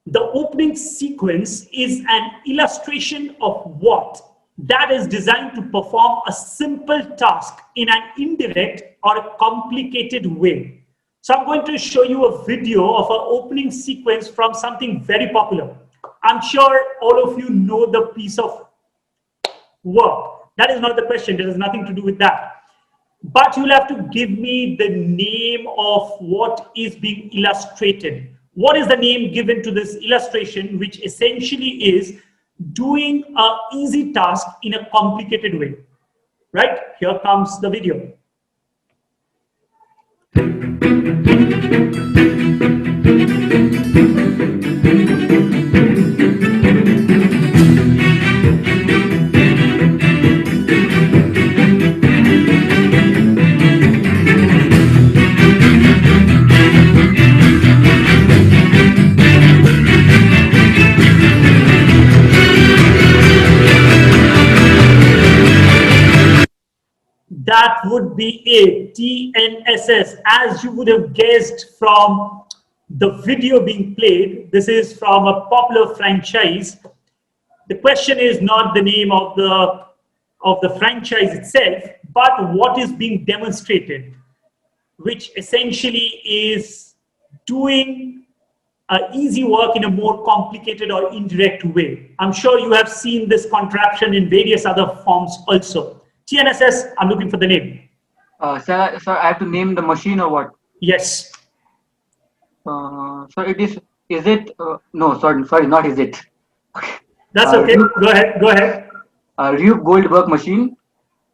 The opening sequence is an illustration of what? That is designed to perform a simple task in an indirect or a complicated way. So I'm going to show you a video of an opening sequence from something very popular. I'm sure all of you know the piece of work. That is not the question. There is nothing to do with that. But you'll have to give me the name of what is being illustrated. What is the name given to this illustration, which essentially is doing an easy task in a complicated way? Right? Here comes the video. That would be a TNSS, as you would have guessed from the video being played. This is from a popular franchise. The question is not the name of the franchise itself, but what is being demonstrated, which essentially is doing easy work in a more complicated or indirect way. I'm sure you have seen this contraption in various other forms also. TNSS, I'm looking for the name. Sir, I have to name the machine or what? Yes. So it is it? No, sorry, not is it. That's okay. Go ahead. Rube Goldberg machine.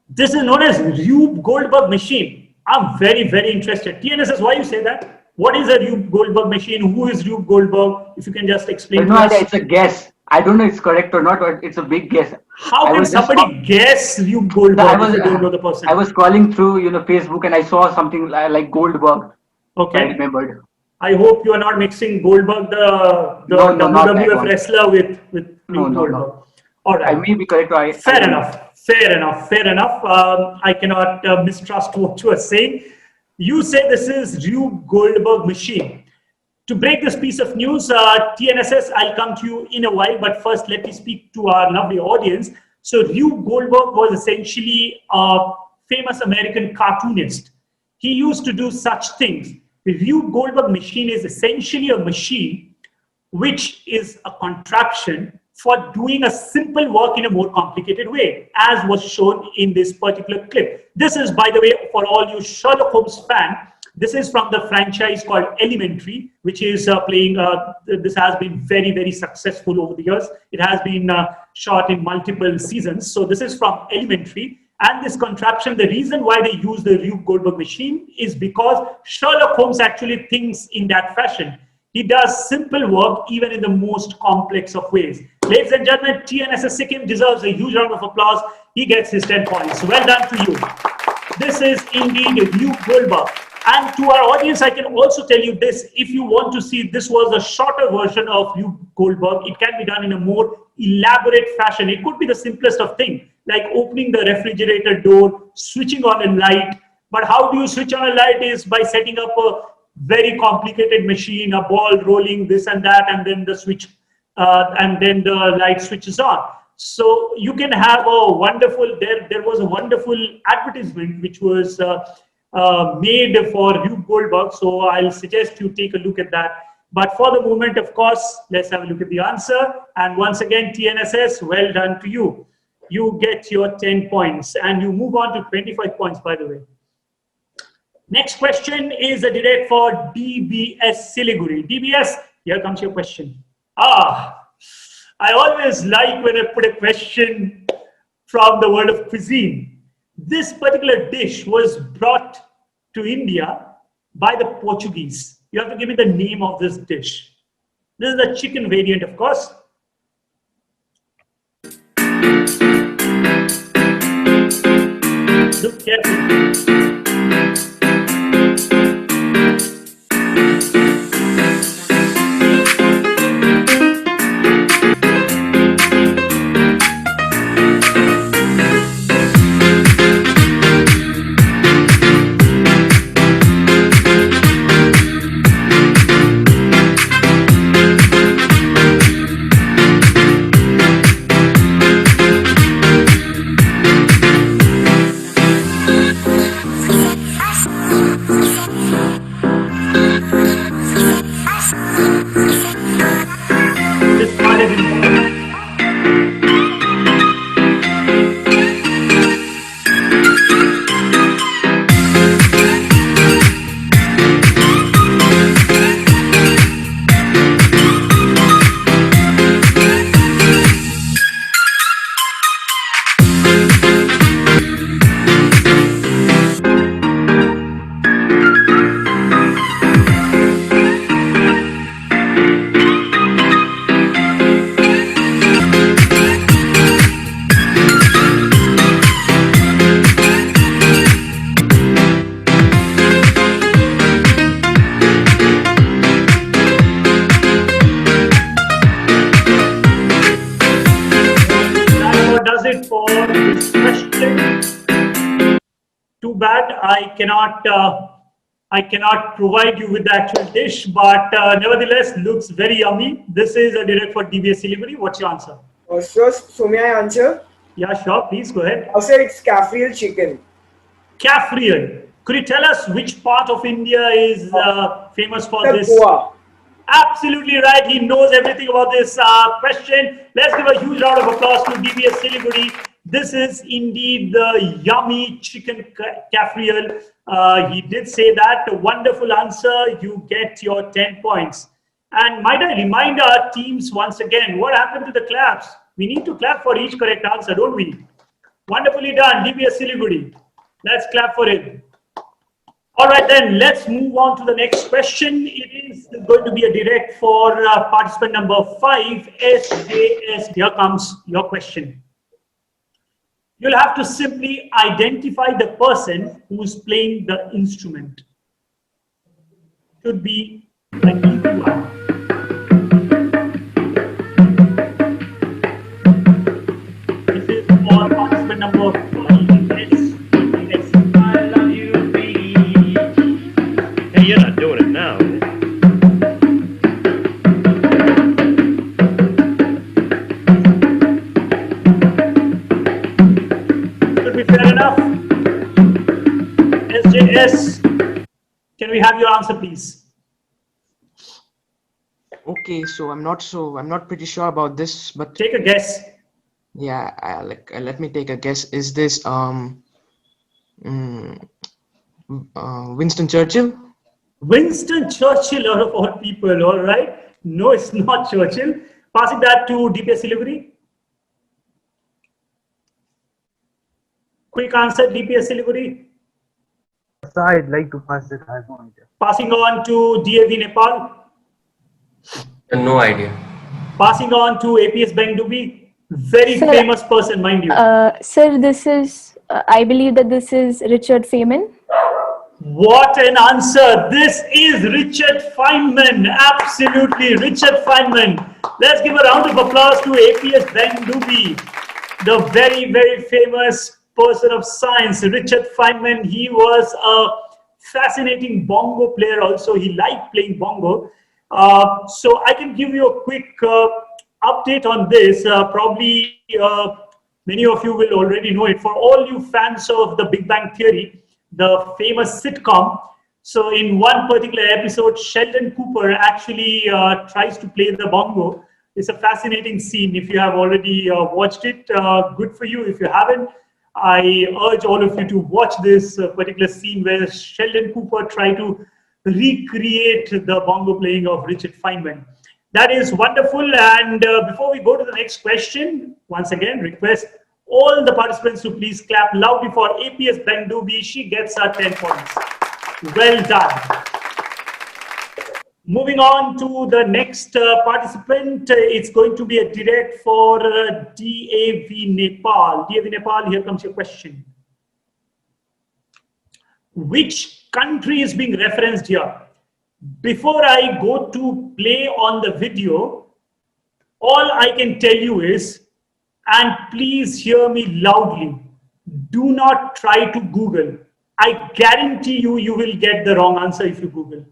This is known as Rube Goldberg machine. I'm very, very interested. TNSS, why you say that? What is a Rube Goldberg machine? Who is Rube Goldberg? If you can just explain to us. It's a guess. I don't know if it's correct or not, but it's a big guess. How can somebody guess Rube Goldberg if you don't know the person? I was scrolling through, Facebook, and I saw something like Goldberg. Okay. I remembered. I hope you are not mixing Goldberg, the WWF wrestler, with Rube Goldberg. All right. I may be correct. Fair enough. I cannot mistrust what you are saying. You say this is Rube Goldberg machine. To break this piece of news, TNSS, I'll come to you in a while, but first let me speak to our lovely audience. So Rube Goldberg was essentially a famous American cartoonist. He used to do such things. The Rube Goldberg machine is essentially a machine which is a contraption for doing a simple work in a more complicated way, as was shown in this particular clip. This is, by the way, for all you Sherlock Holmes fans, this is from the franchise called Elementary, which is playing, this has been very, very successful over the years. It has been shot in multiple seasons. So this is from Elementary. And this contraption, the reason why they use the Rube Goldberg machine is because Sherlock Holmes actually thinks in that fashion. He does simple work even in the most complex of ways. Ladies and gentlemen, TNSS Sikkim deserves a huge round of applause. He gets his 10 points. Well done to you. This is indeed Rube Goldberg. And to our audience, I can also tell you this. If you want to see, this was a shorter version of Rube Goldberg. It can be done in a more elaborate fashion. It could be the simplest of things, like opening the refrigerator door, switching on a light. But how do you switch on a light is by setting up a very complicated machine, a ball rolling this and that, and then the switch, and then the light switches on. So you can have a wonderful, there was a wonderful advertisement which was made for Rube Goldberg. So I'll suggest you take a look at that. But for the moment, of course, let's have a look at the answer. And once again, TNSS, well done to you. You get your 10 points and you move on to 25 points, by the way. Next question is a direct for DBS Siliguri. DBS, Here comes your question. I always like when I put a question from the world of cuisine. This particular dish was brought to India by the Portuguese. You have to give me the name of this dish. This is the chicken variant, of course. Look carefully. Too bad I cannot provide you with the actual dish, but nevertheless looks very yummy. This is a direct for DBS Siliguri. What's your answer? So may I answer? Yeah, sure. Please go ahead. I'll say it's Caffreyal chicken. Caffreyal. Could you tell us which part of India is famous for this? Goa. Absolutely right. He knows everything about this question. Let's give a huge round of applause to DBS Siliguri. This is indeed the yummy chicken Caffreyal. He did say that. A wonderful answer. You get your 10 points. And might I remind our teams once again, what happened to the claps? We need to clap for each correct answer, don't we? Wonderfully done, DBS Siliguri. Let's clap for it. All right, then let's move on to the next question. It is going to be a direct for participant number 5, SJS. Here comes your question. You'll have to simply identify the person who's playing the instrument. Should be an easy one. This is for participant number 5. Yes. I love you, baby. Hey, you're not doing it now. Fair enough. SJS, can we have your answer, please? Okay, so I'm not pretty sure about this, but take a guess. Yeah, let me take a guess. Is this Winston Churchill? Winston Churchill, out of all people. All right. No, it's not Churchill. Passing that to DBS Siliguri. Quick answer, DPS Siliguri. So I'd like to pass it. I have no idea. Passing on to DAV Nepal. No idea. Passing on to APS Bengdubi. Very famous person, mind you. Sir, this is, I believe that this is Richard Feynman. What an answer. This is Richard Feynman. Absolutely, Richard Feynman. Let's give a round of applause to APS Bengdubi, the very, very famous person of science, Richard Feynman. He was a fascinating bongo player also. He liked playing bongo. So I can give you a quick update on this. Probably many of you will already know it. For all you fans of the Big Bang Theory, the famous sitcom, so in one particular episode, Sheldon Cooper actually tries to play the bongo. It's a fascinating scene. If you have already watched it, good for you. If you haven't, I urge all of you to watch this particular scene where Sheldon Cooper tried to recreate the bongo playing of Richard Feynman. That is wonderful. And before we go to the next question, once again, request all the participants to please clap loudly for APS Bendubi. She gets her 10 points. Well done. Moving on to the next participant, it's going to be a direct for DAV Nepal. DAV Nepal, here comes your question. Which country is being referenced here? Before I go to play on the video, all I can tell you is, and please hear me loudly, do not try to Google. I guarantee you, you will get the wrong answer if you Google.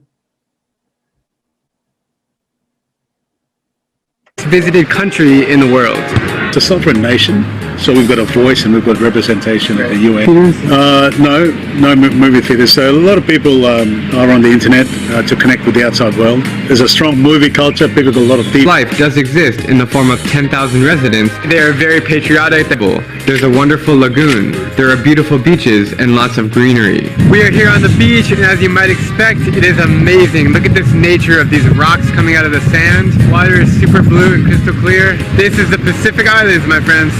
Visited country in the world. It's a sovereign nation, so we've got a voice and we've got representation at the UN. No movie theaters. So a lot of people are on the internet to connect with the outside world. There's a strong movie culture. People got a lot of people. Life does exist in the form of 10,000 residents. They are very patriotic. There's a wonderful lagoon. There are beautiful beaches and lots of greenery. We are here on the beach, and as you might expect, it is amazing. Look at this nature of these rocks coming out of the sand. Water is super blue and crystal clear. This is the Pacific Islands, my friends.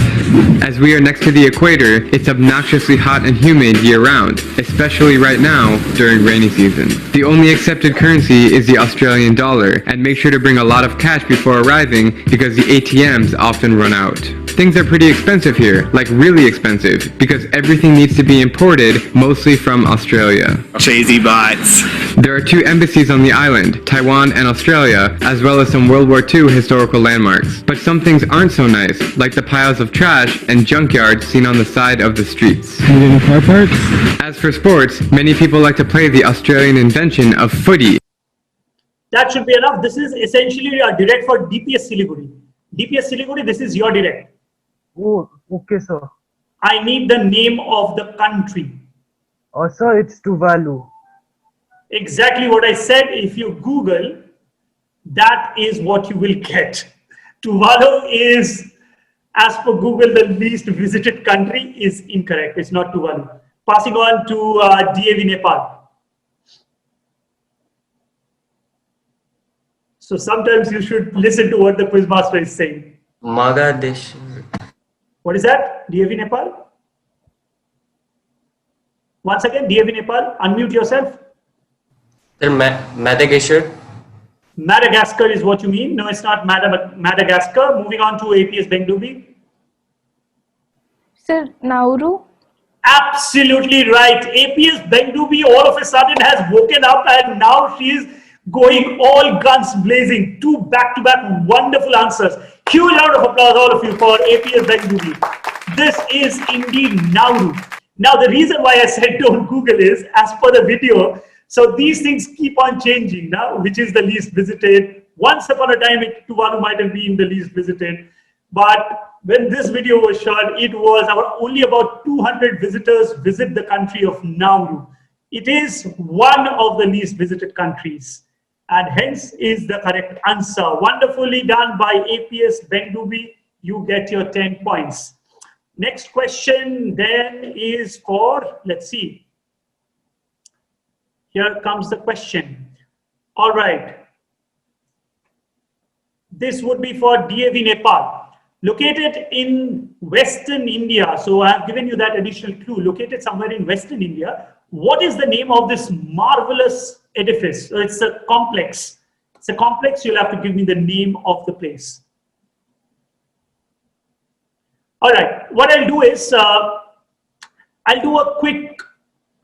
As we are next to the equator, it's obnoxiously hot and humid year-round, especially right now during rainy season. The only accepted currency is the Australian dollar, and make sure to bring a lot of cash before arriving because the ATMs often run out. Things are pretty expensive here, like really expensive, because everything needs to be imported, mostly from Australia. Cheesy bites. There are 2 embassies on the island, Taiwan and Australia, as well as some World War II historical landmarks. But some things aren't so nice, like the piles of trash and junkyards seen on the side of the streets. Car parts? As for sports, many people like to play the Australian invention of footy. That should be enough. This is essentially a direct for DPS Siliguri. DPS Siliguri, this is your direct. Oh, okay, sir. I need the name of the country. Sir, it's Tuvalu. Exactly what I said. If you Google, that is what you will get. Tuvalu is, as per Google, the least visited country. Is incorrect. It's not Tuvalu. Passing on to DAV Nepal. So sometimes you should listen to what the quizmaster is saying. Bangladesh. What is that? DAV Nepal? Once again, DAV Nepal, unmute yourself. Madagascar. Madagascar is what you mean. No, it's not Madagascar. Moving on to APS Bendubi. Sir, Nauru? Absolutely right. APS Bendubi all of a sudden has woken up and now she is going all guns blazing. 2 back-to-back wonderful answers. Huge round of applause, all of you, for APS Bendubi. This is indeed Nauru. Now, the reason why I said don't Google is, as per the video, so these things keep on changing now, which is the least visited. Once upon a time, Tuvalu might have been the least visited. But when this video was shot, it was only about 200 visitors visit the country of Nauru. It is one of the least visited countries, and hence is the correct answer. Wonderfully done by APS Bendubi. You get your 10 points. Next question then is for, let's see. Here comes the question. All right. This would be for DAV Nepal. Located in Western India. So I have given you that additional clue. Located somewhere in Western India. What is the name of this marvelous edifice? So it's a complex. It's a complex. You'll have to give me the name of the place. All right. What I'll do is I'll do a quick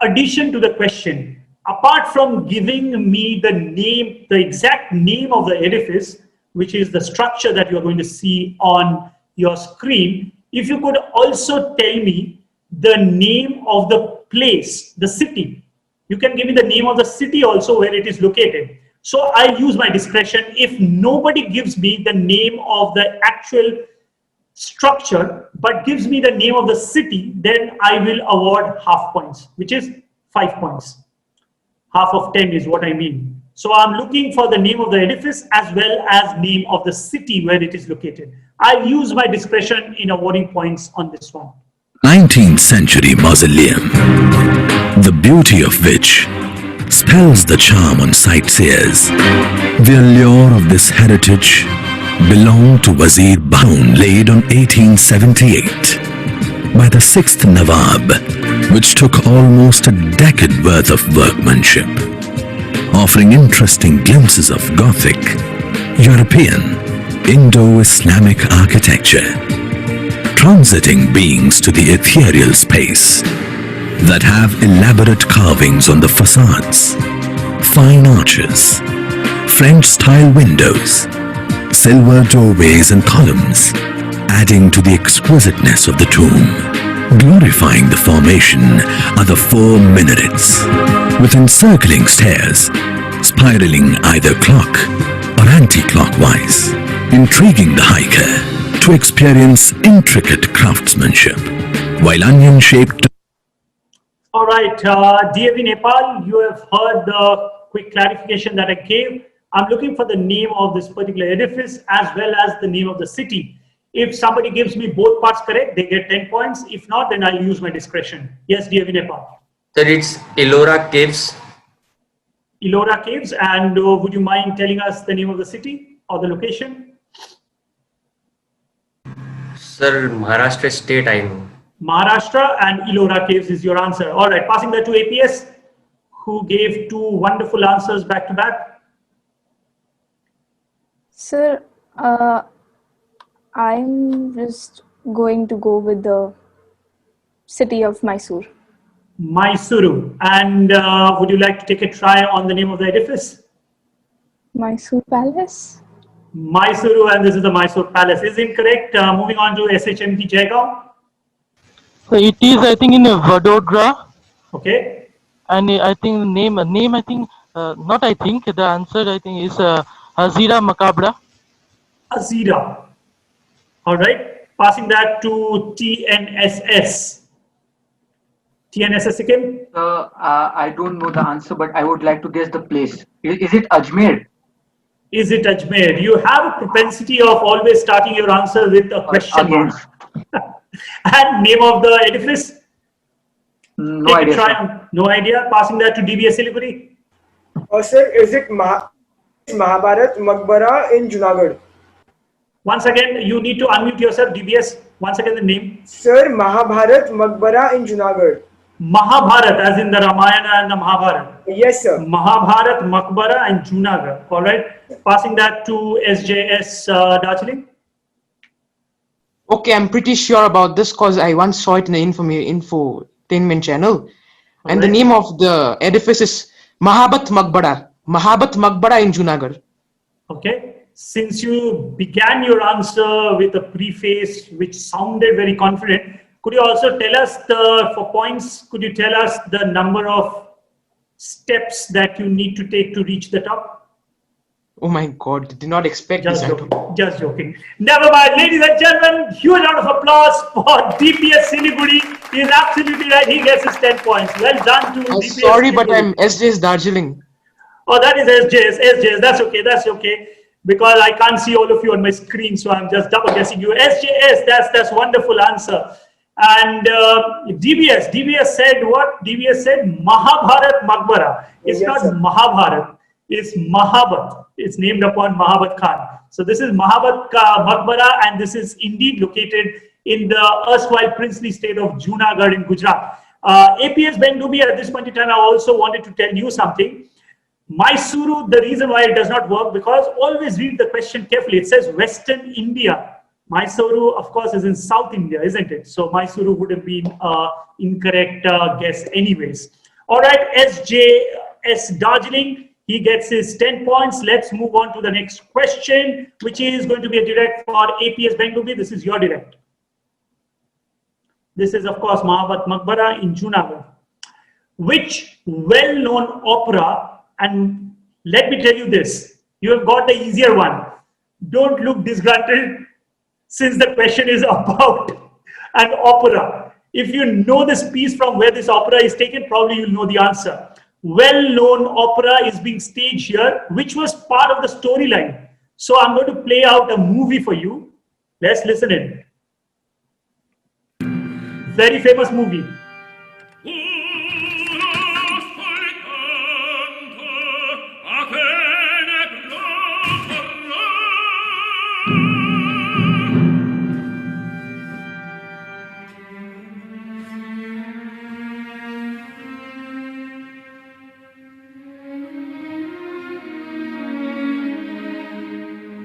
addition to the question. Apart from giving me the name, the exact name of the edifice, which is the structure that you're going to see on your screen, if you could also tell me the name of the place, the city. You can give me the name of the city also where it is located. So I use my discretion. If nobody gives me the name of the actual structure, but gives me the name of the city, then I will award half points, which is 5 points. Half of 10 is what I mean. So I'm looking for the name of the edifice as well as name of the city where it is located. I'll use my discretion in awarding points on this one. 19th Century Mausoleum, the beauty of which spells the charm on sightseers. The allure of this heritage belonged to Wazir Baun, laid on 1878 by the 6th Nawab, which took almost a decade worth of workmanship, offering interesting glimpses of Gothic, European, Indo-Islamic architecture, transiting beings to the ethereal space that have elaborate carvings on the facades, fine arches, French-style windows, silver doorways and columns, adding to the exquisiteness of the tomb. Glorifying the formation are the 4 minarets, with encircling stairs, spiraling either clock or anti-clockwise, intriguing the hiker to experience intricate craftsmanship, while onion-shaped. All right, DAV Nepal, you have heard the quick clarification that I gave. I'm looking for the name of this particular edifice as well as the name of the city. If somebody gives me both parts correct, they get 10 points. If not, then I'll use my discretion. Yes, DAV Nepal. Sir, it's Ellora Caves. Ellora Caves. And would you mind telling us the name of the city or the location? Sir, Maharashtra state, I know. Maharashtra, and Ellora Caves is your answer. All right, passing that to APS, who gave 2 wonderful answers back to back. Sir, I'm just going to go with the city of Mysore. Mysuru. And would you like to take a try on the name of the edifice? Mysore Palace? Mysuru, and this is the Mysore Palace. Is incorrect. Moving on to SHMT Jaigaon. So it is, I think, in Vadodara. Okay. And I think not I think, the answer I think is Hazira Makabra. Hazira. All right. Passing that to TNSS. TNSS Sikkim? I don't know the answer, but I would like to guess the place. Is it Ajmer? Is it Ajmer? You have a propensity of always starting your answer with a question mark. And name of the edifice? No idea. No idea. Passing that to DBS Siliguri. Sir, is it Mahabharat Maqbara in Junagadh? Once again, you need to unmute yourself, DBS. Once again, the name. Sir, Mahabharat Maqbara in Junagadh. Mahabharat, as in the Ramayana and the Mahabharata. Yes, sir. Mahabharat Maqbara and Junagadh. All right. Passing that to SJS Darjeeling. Okay, I'm pretty sure about this because I once saw it in the infotainment channel. And the name of the edifice is Mahabhat Maqbara. Mahabhat Maqbara in Junagadh. Okay. Since you began your answer with a preface which sounded very confident, could you also tell us for points, could you tell us the number of steps that you need to take to reach the top? Oh my God, did not expect Just this. joking. Just joking. Never mind. Ladies and gentlemen, huge round of applause for DPS Siliguri. He is absolutely right. He gets his 10 points. Well done to DPS Sorry, Siliguri. but I'm SJS Darjeeling. Oh, that is SJS. That's okay. That's okay. Because I can't see all of you on my screen, so I'm just double guessing you. SJS, that's wonderful answer. And DBS said what? DBS said Mahabharat Maqbara. It's not Mahabharat. It's Mahabhat. It's named upon Mahabhat Khan. So this is Mahabhat Maqbara, and this is indeed located in the erstwhile princely state of Junagadh in Gujarat. APS Bendubi, at this point in time, I also wanted to tell you something. Mysuru, the reason why it does not work, because always read the question carefully. It says Western India. Mysuru, of course, is in South India, isn't it? So Mysuru would have been incorrect guess anyways. All right, SJS Darjeeling. He gets his 10 points. Let's move on to the next question, which is going to be a direct for APS Bendubi. This is your direct. This is, of course, Mahabhat Maqbara in Junagadh. Which well-known opera, and let me tell you this, you have got the easier one. Don't look disgruntled since the question is about an opera. If you know this piece from where this opera is taken, probably you'll know the answer. Well-known opera is being staged here, which was part of the storyline. So I'm going to play out a movie for you. Let's listen in. Very famous movie.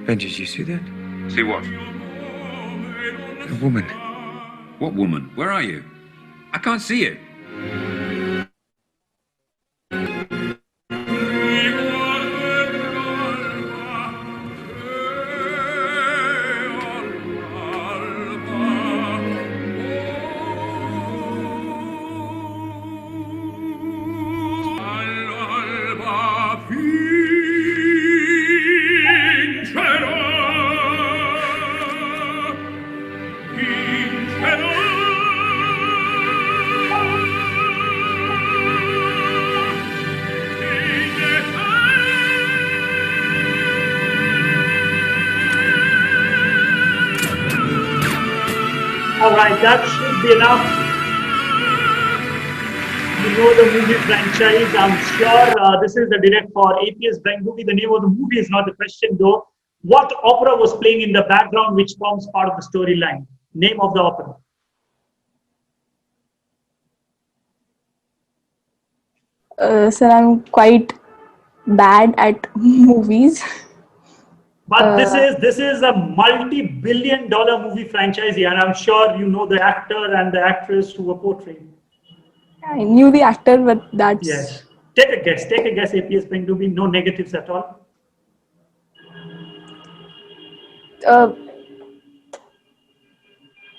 Ben, did you see that? See what? A woman. What woman? Where are you? I can't see it. All right, that should be enough. You know the movie franchise, I'm sure. This is the direct for APS Bengubi. The name of the movie is not the question though. What opera was playing in the background which forms part of the storyline? Name of the opera. Sir, I'm quite bad at movies. But this is a multi-billion-dollar movie franchise here, and I'm sure you know the actor and the actress who were portraying. I knew the actor, but that's... Yes. Take a guess, APS Bengubi, no negatives at all.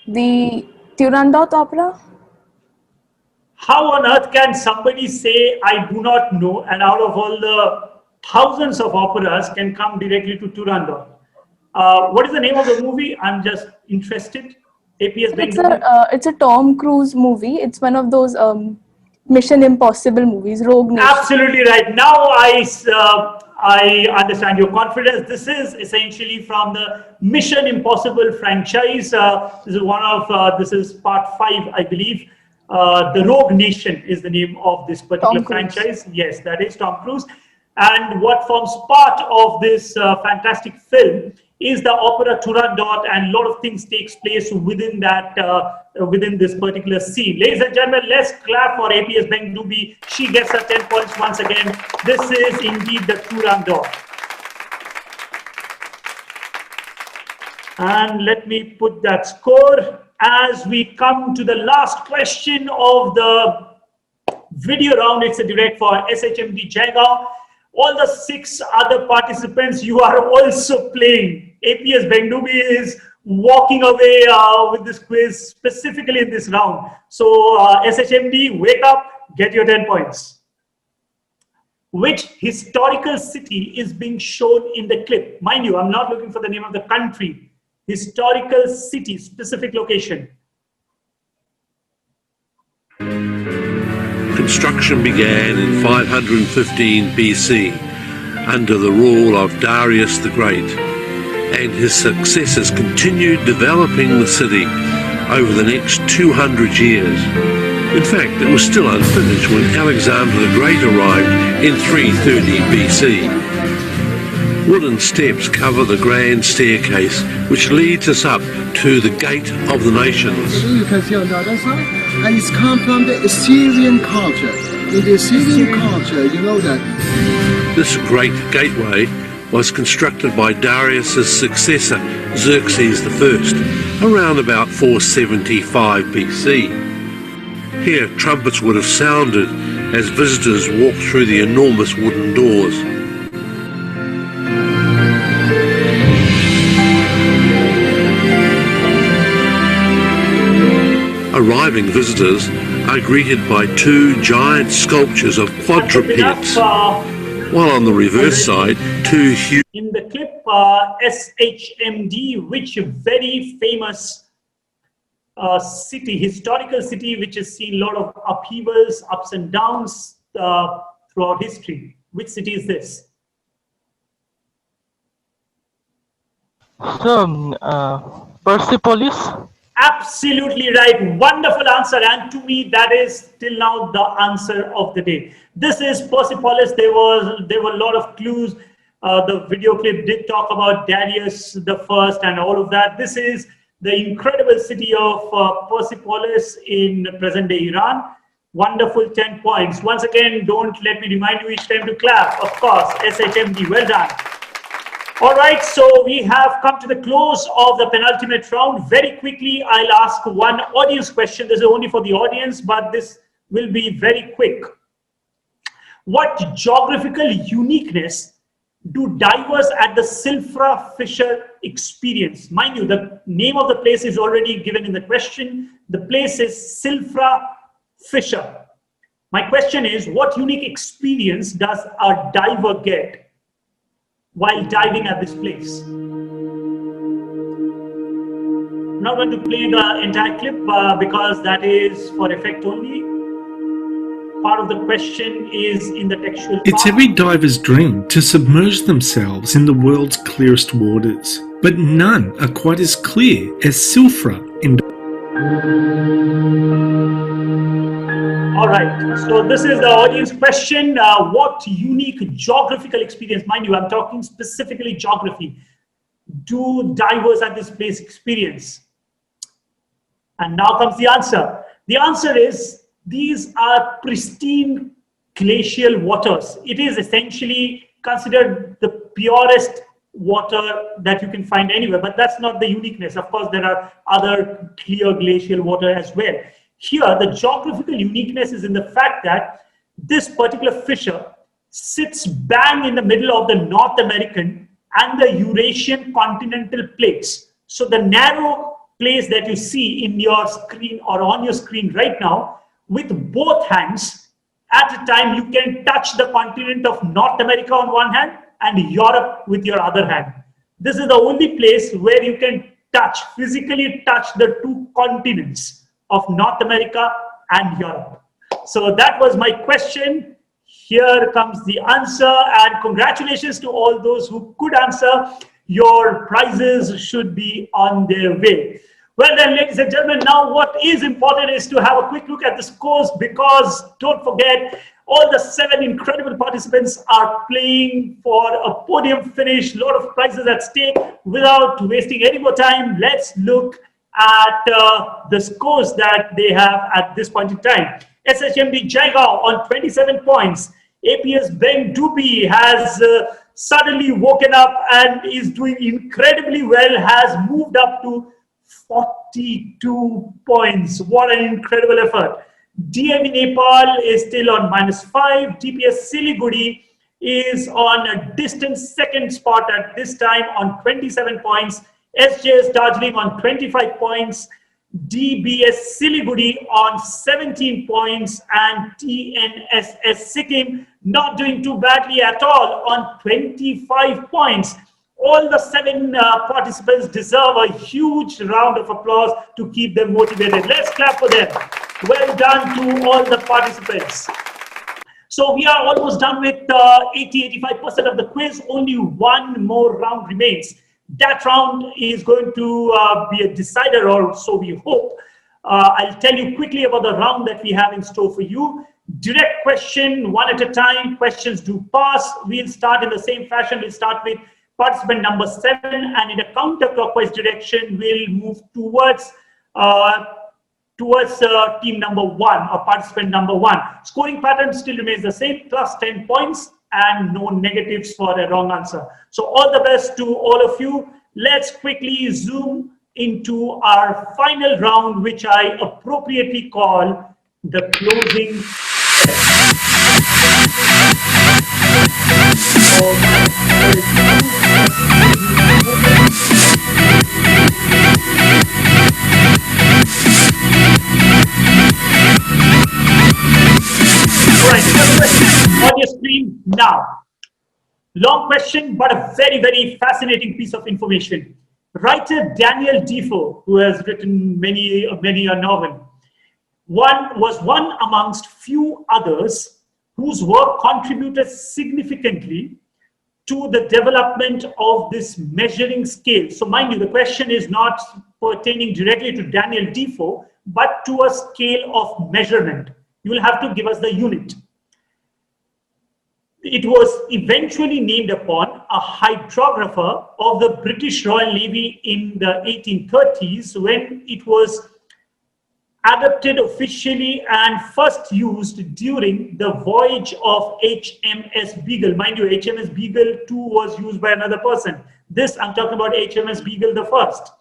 The Turandot opera? How on earth can somebody say, I do not know, and out of all the thousands of operas can come directly to Turandot? What is the name of the movie? I'm just interested. APS Bengubi. It's a Tom Cruise movie. It's one of those Mission Impossible movies, Rogue Nation. Absolutely right. Now I understand your confidence. This is essentially from the Mission Impossible franchise. This is part 5, I believe. The Rogue Nation is the name of this particular franchise. Yes, that is Tom Cruise. And what forms part of this fantastic film is the opera Turandot, and a lot of things takes place within that within this particular scene. Ladies and gentlemen, let's clap for APS Bengubi. She gets her 10 points once again. This is indeed the Turandot. And let me put that score as we come to the last question of the video round. It's a direct for SHMD Jaigaon. All the 6 other participants, you are also playing. APS Bengubi is walking away with this quiz, specifically in this round. So SHMD, wake up, get your 10 points. Which historical city is being shown in the clip? Mind you, I'm not looking for the name of the country. Historical city, specific location. Construction began in 515 BC under the rule of Darius the Great, and his successors continued developing the city over the next 200 years. In fact, it was still unfinished when Alexander the Great arrived in 330 BC. Wooden steps cover the grand staircase which leads us up to the Gate of the Nations. You can see on the other side, and it's come from the Assyrian culture. In the Assyrian culture, you know that. This great gateway was constructed by Darius' successor, Xerxes I, around about 475 BC. Here, trumpets would have sounded as visitors walked through the enormous wooden doors. Arriving visitors are greeted by 2 giant sculptures of quadrupeds, while on the reverse side, 2 huge... In the clip, SHMD, which very famous city, historical city, which has seen a lot of upheavals, ups and downs throughout history. Which city is this? So, Persepolis? Absolutely right. Wonderful answer. And to me, that is till now the answer of the day. This is Persepolis. There were a lot of clues. The video clip did talk about Darius the First and all of that. This is the incredible city of Persepolis in present-day Iran. Wonderful 10 points. Once again, don't let me remind you each time to clap. Of course, SHMD, well done. All right, so we have come to the close of the penultimate round. Very quickly, I'll ask one audience question. This is only for the audience, but this will be very quick. What geographical uniqueness do divers at the Silfra Fisher experience? Mind you, the name of the place is already given in the question. The place is Silfra Fisher. My question is, what unique experience does a diver get while diving at this place? I'm not going to play the entire clip because that is for effect only. Part of the question is in the textual part. It's every diver's dream to submerge themselves in the world's clearest waters, but none are quite as clear as Silfra in. All right, so this is the audience question. What unique geographical experience, mind you, I'm talking specifically geography, do divers at this place experience? And now comes the answer. The answer is, these are pristine glacial waters. It is essentially considered the purest water that you can find anywhere, but that's not the uniqueness. Of course, there are other clear glacial water as well. Here, the geographical uniqueness is in the fact that this particular fissure sits bang in the middle of the North American and the Eurasian continental plates. So the narrow place that you see in your screen or on your screen right now, with both hands, at a time you can touch the continent of North America on one hand and Europe with your other hand. This is the only place where you can physically touch the two continents of North America and Europe. So that was my question. Here comes the answer, and congratulations to all those who could answer. Your prizes should be on their way. Well then, ladies and gentlemen, now what is important is to have a quick look at the scores, because don't forget, all the 7 incredible participants are playing for a podium finish, a lot of prizes at stake. Without wasting any more time, let's look at the scores that they have at this point in time. SHMD Jaigaon on 27 points. APS Ben Dupi has suddenly woken up and is doing incredibly well, has moved up to 42 points. What an incredible effort. DME Nepal is still on -5. DPS Siliguri is on a distant second spot at this time on 27 points. SJS Darjeeling on 25 points. DBS Siliguri on 17 points, and TNSS Sikkim not doing too badly at all on 25 points. All the 7 participants deserve a huge round of applause to keep them motivated. Let's clap for them. Well done to all the participants. So we are almost done with 80-85% of the quiz. Only one more round remains. That round is going to be a decider, or so we hope. I'll tell you quickly about the round that we have in store for you. Direct question, one at a time. Questions do pass. We'll start in the same fashion. We'll start with participant number 7, and in a counterclockwise direction, we'll move towards team number 1 or participant number 1. Scoring pattern still remains the same, plus 10 points and no negatives for a wrong answer. So all the best to all of you. Let's quickly zoom into our final round, which I appropriately call the closing on your screen now. Long question, but a very, very fascinating piece of information. Writer Daniel Defoe, who has written many a novel, was one amongst few others whose work contributed significantly to the development of this measuring scale. So mind you, the question is not pertaining directly to Daniel Defoe, but to a scale of measurement. You will have to give us the unit. It was eventually named upon a hydrographer of the British Royal Navy in the 1830s, when it was adopted officially and first used during the voyage of HMS Beagle. Mind you, HMS Beagle 2 was used by another person. This, I'm talking about HMS Beagle the first.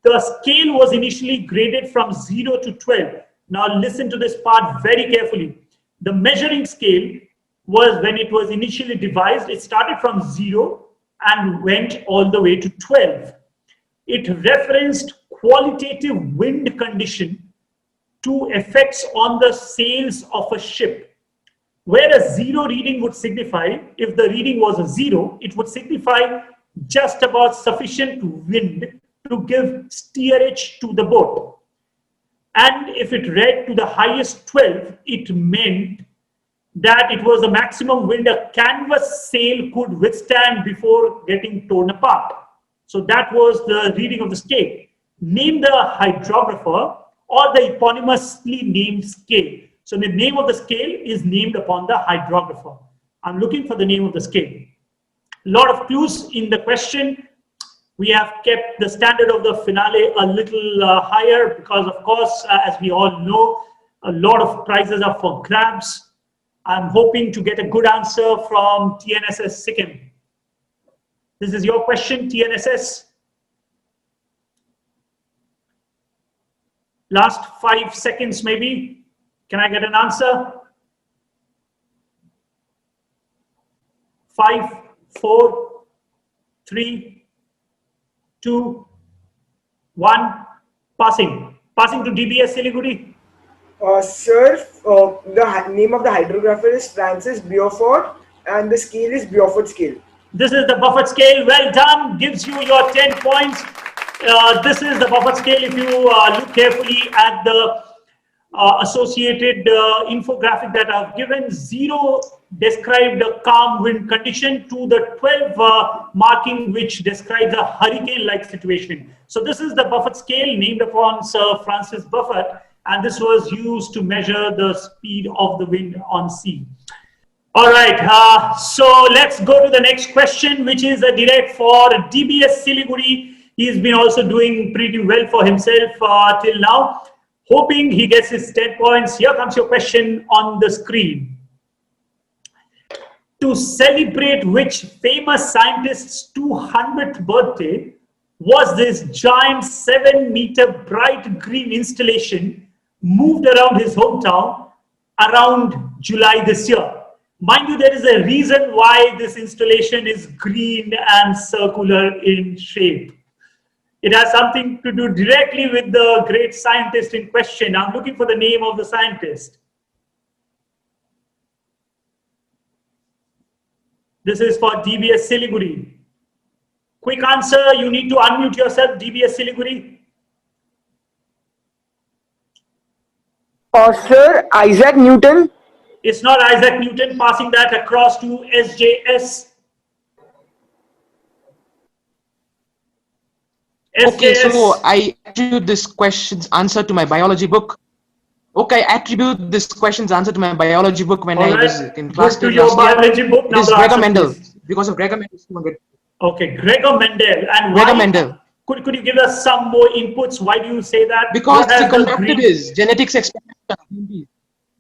The scale was initially graded from 0 to 12. Now listen to this part very carefully. The measuring scale was, when it was initially devised, it started from 0 and went all the way to 12. It referenced qualitative wind condition to effects on the sails of a ship. Where a 0 reading would signify, if the reading was a 0, it would signify just about sufficient wind to give steerage to the boat. And if it read to the highest 12, it meant that it was the maximum wind a canvas sail could withstand before getting torn apart. So that was the reading of the scale. Name the hydrographer or the eponymously named scale. So the name of the scale is named upon the hydrographer. I'm looking for the name of the scale. A lot of clues in the question. We have kept the standard of the finale a little higher because, of course, as we all know, a lot of prizes are for grabs. I'm hoping to get a good answer from TNSS Sikkim. This is your question, TNSS. Last 5 seconds, maybe. Can I get an answer? 5, 4, 3, 2, 1. Passing to DBS Siliguri. Sir, the name of the hydrographer is Francis Beaufort and the scale is Beaufort scale. This is the Beaufort scale. Well done. Gives you your 10 points. This is the Beaufort scale. If you look carefully at the associated infographic that I've given, 0 described a calm wind condition to the 12 marking which describes a hurricane-like situation. So this is the Beaufort scale named upon Sir Francis Beaufort, and this was used to measure the speed of the wind on sea. All right, so let's go to the next question, which is a direct for DBS Siliguri. He's been also doing pretty well for himself till now. Hoping he gets his 10 points. Here comes your question on the screen. To celebrate which famous scientist's 200th birthday was this giant 7-meter bright green installation moved around his hometown around July this year? Mind you, there is a reason why this installation is green and circular in shape. It has something to do directly with the great scientist in question. I'm looking for the name of the scientist. This is for DBS Siliguri. Quick answer, you need to unmute yourself, DBS Siliguri. Sir, Isaac Newton. It's not Isaac Newton. Passing that across to SJS. Okay, so I attribute this question's answer to my biology book. Okay, I attribute this question's answer to my biology book when I was in class 10 last year. It is Gregor Mendel, because of Gregor Mendel's 200. Okay, Gregor Mendel. And Gregor Mendel. Could you give us some more inputs? Why do you say that? Because he conducted his genetics experiment.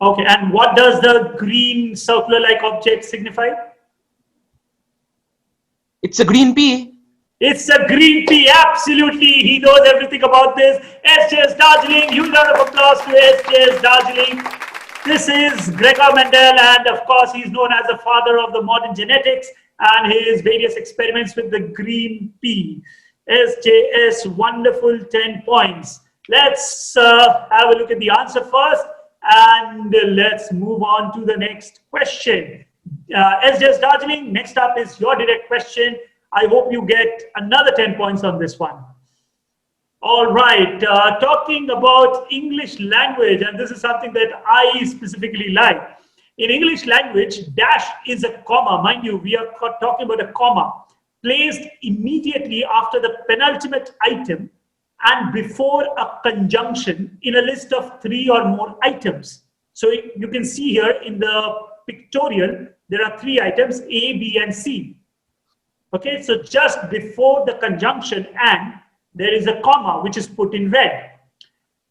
Okay, and what does the green circular-like object signify? It's a green pea. It's a green pea, absolutely. He knows everything about this. SJS Darjeeling, huge round of applause to SJS Darjeeling. This is Gregor Mendel, and of course, he's known as the father of the modern genetics and his various experiments with the green pea. SJS, wonderful 10 points. Let's have a look at the answer first, and let's move on to the next question. SJS Darjeeling, next up is your direct question. I hope you get another 10 points on this one. All right, talking about English language, and this is something that I specifically like. In English language, dash is a comma. Mind you, we are talking about a comma placed immediately after the penultimate item and before a conjunction in a list of 3 or more items. So you can see here in the pictorial, there are 3 items, A, B, and C. Okay, so just before the conjunction and, there is a comma which is put in red.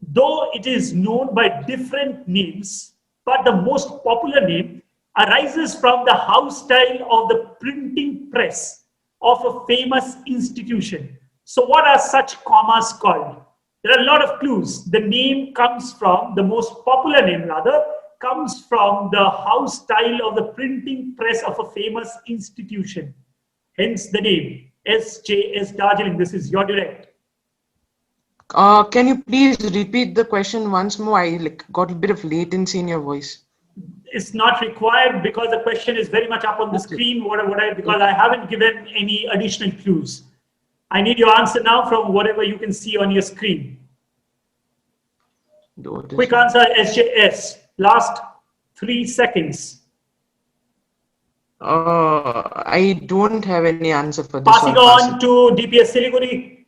though it is known by different names, but the most popular name arises from the house style of the printing press of a famous institution. So what are such commas called? There are a lot of clues. The name comes from, the most popular name rather, comes from the house style of the printing press of a famous institution. Hence the name, SJS Darjeeling. This is your direct. Can you please repeat the question once more? I got a bit of latency in your voice. It's not required because the question is very much up on the screen. Because I haven't given any additional clues. I need your answer now from whatever you can see on your screen. Quick answer, SJS. Last 3 seconds. I don't have any answer for this. Passing on to DPS Siliguri.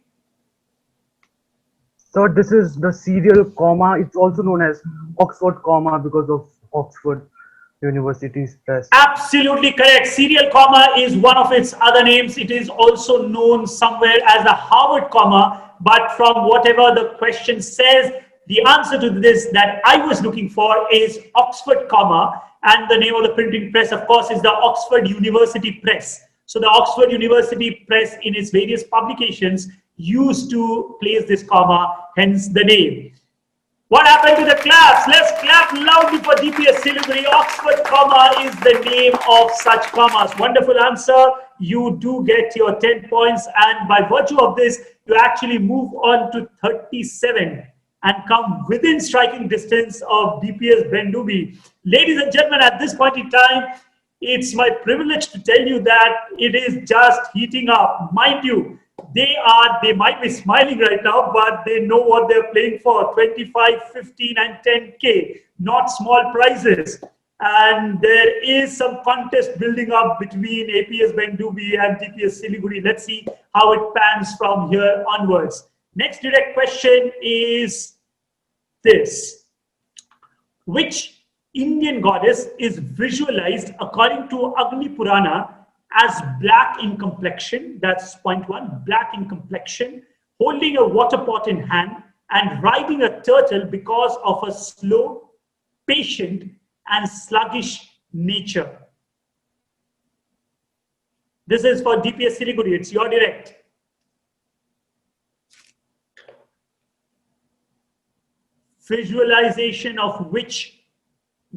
So this is the serial comma. It's also known as Oxford comma because of Oxford University's press. Absolutely correct. Serial comma is one of its other names. It is also known somewhere as the Harvard comma, but from whatever the question says, the answer to this that I was looking for is Oxford comma, and the name of the printing press, of course, is the Oxford University Press. So the Oxford University Press in its various publications used to place this comma, hence the name. What happened to the claps? Let's clap loudly for DPS Siliguri. Oxford comma is the name of such commas. Wonderful answer. You do get your 10 points, and by virtue of this, you actually move on to 37 and come within striking distance of DPS Bendubi. Ladies and gentlemen, at this point in time, it's my privilege to tell you that it is just heating up. Mind you, they might be smiling right now, but they know what they're playing for. 25, 15 and 10K, not small prizes. And there is some contest building up between APS Bendubi and DPS Siliguri. Let's see how it pans from here onwards. Next direct question is this. Which Indian goddess is visualized according to Agni Purana as black in complexion? That's point one, black in complexion, holding a water pot in hand and riding a turtle because of a slow, patient and sluggish nature. This is for DPS Siliguri. It's your direct. Visualization of which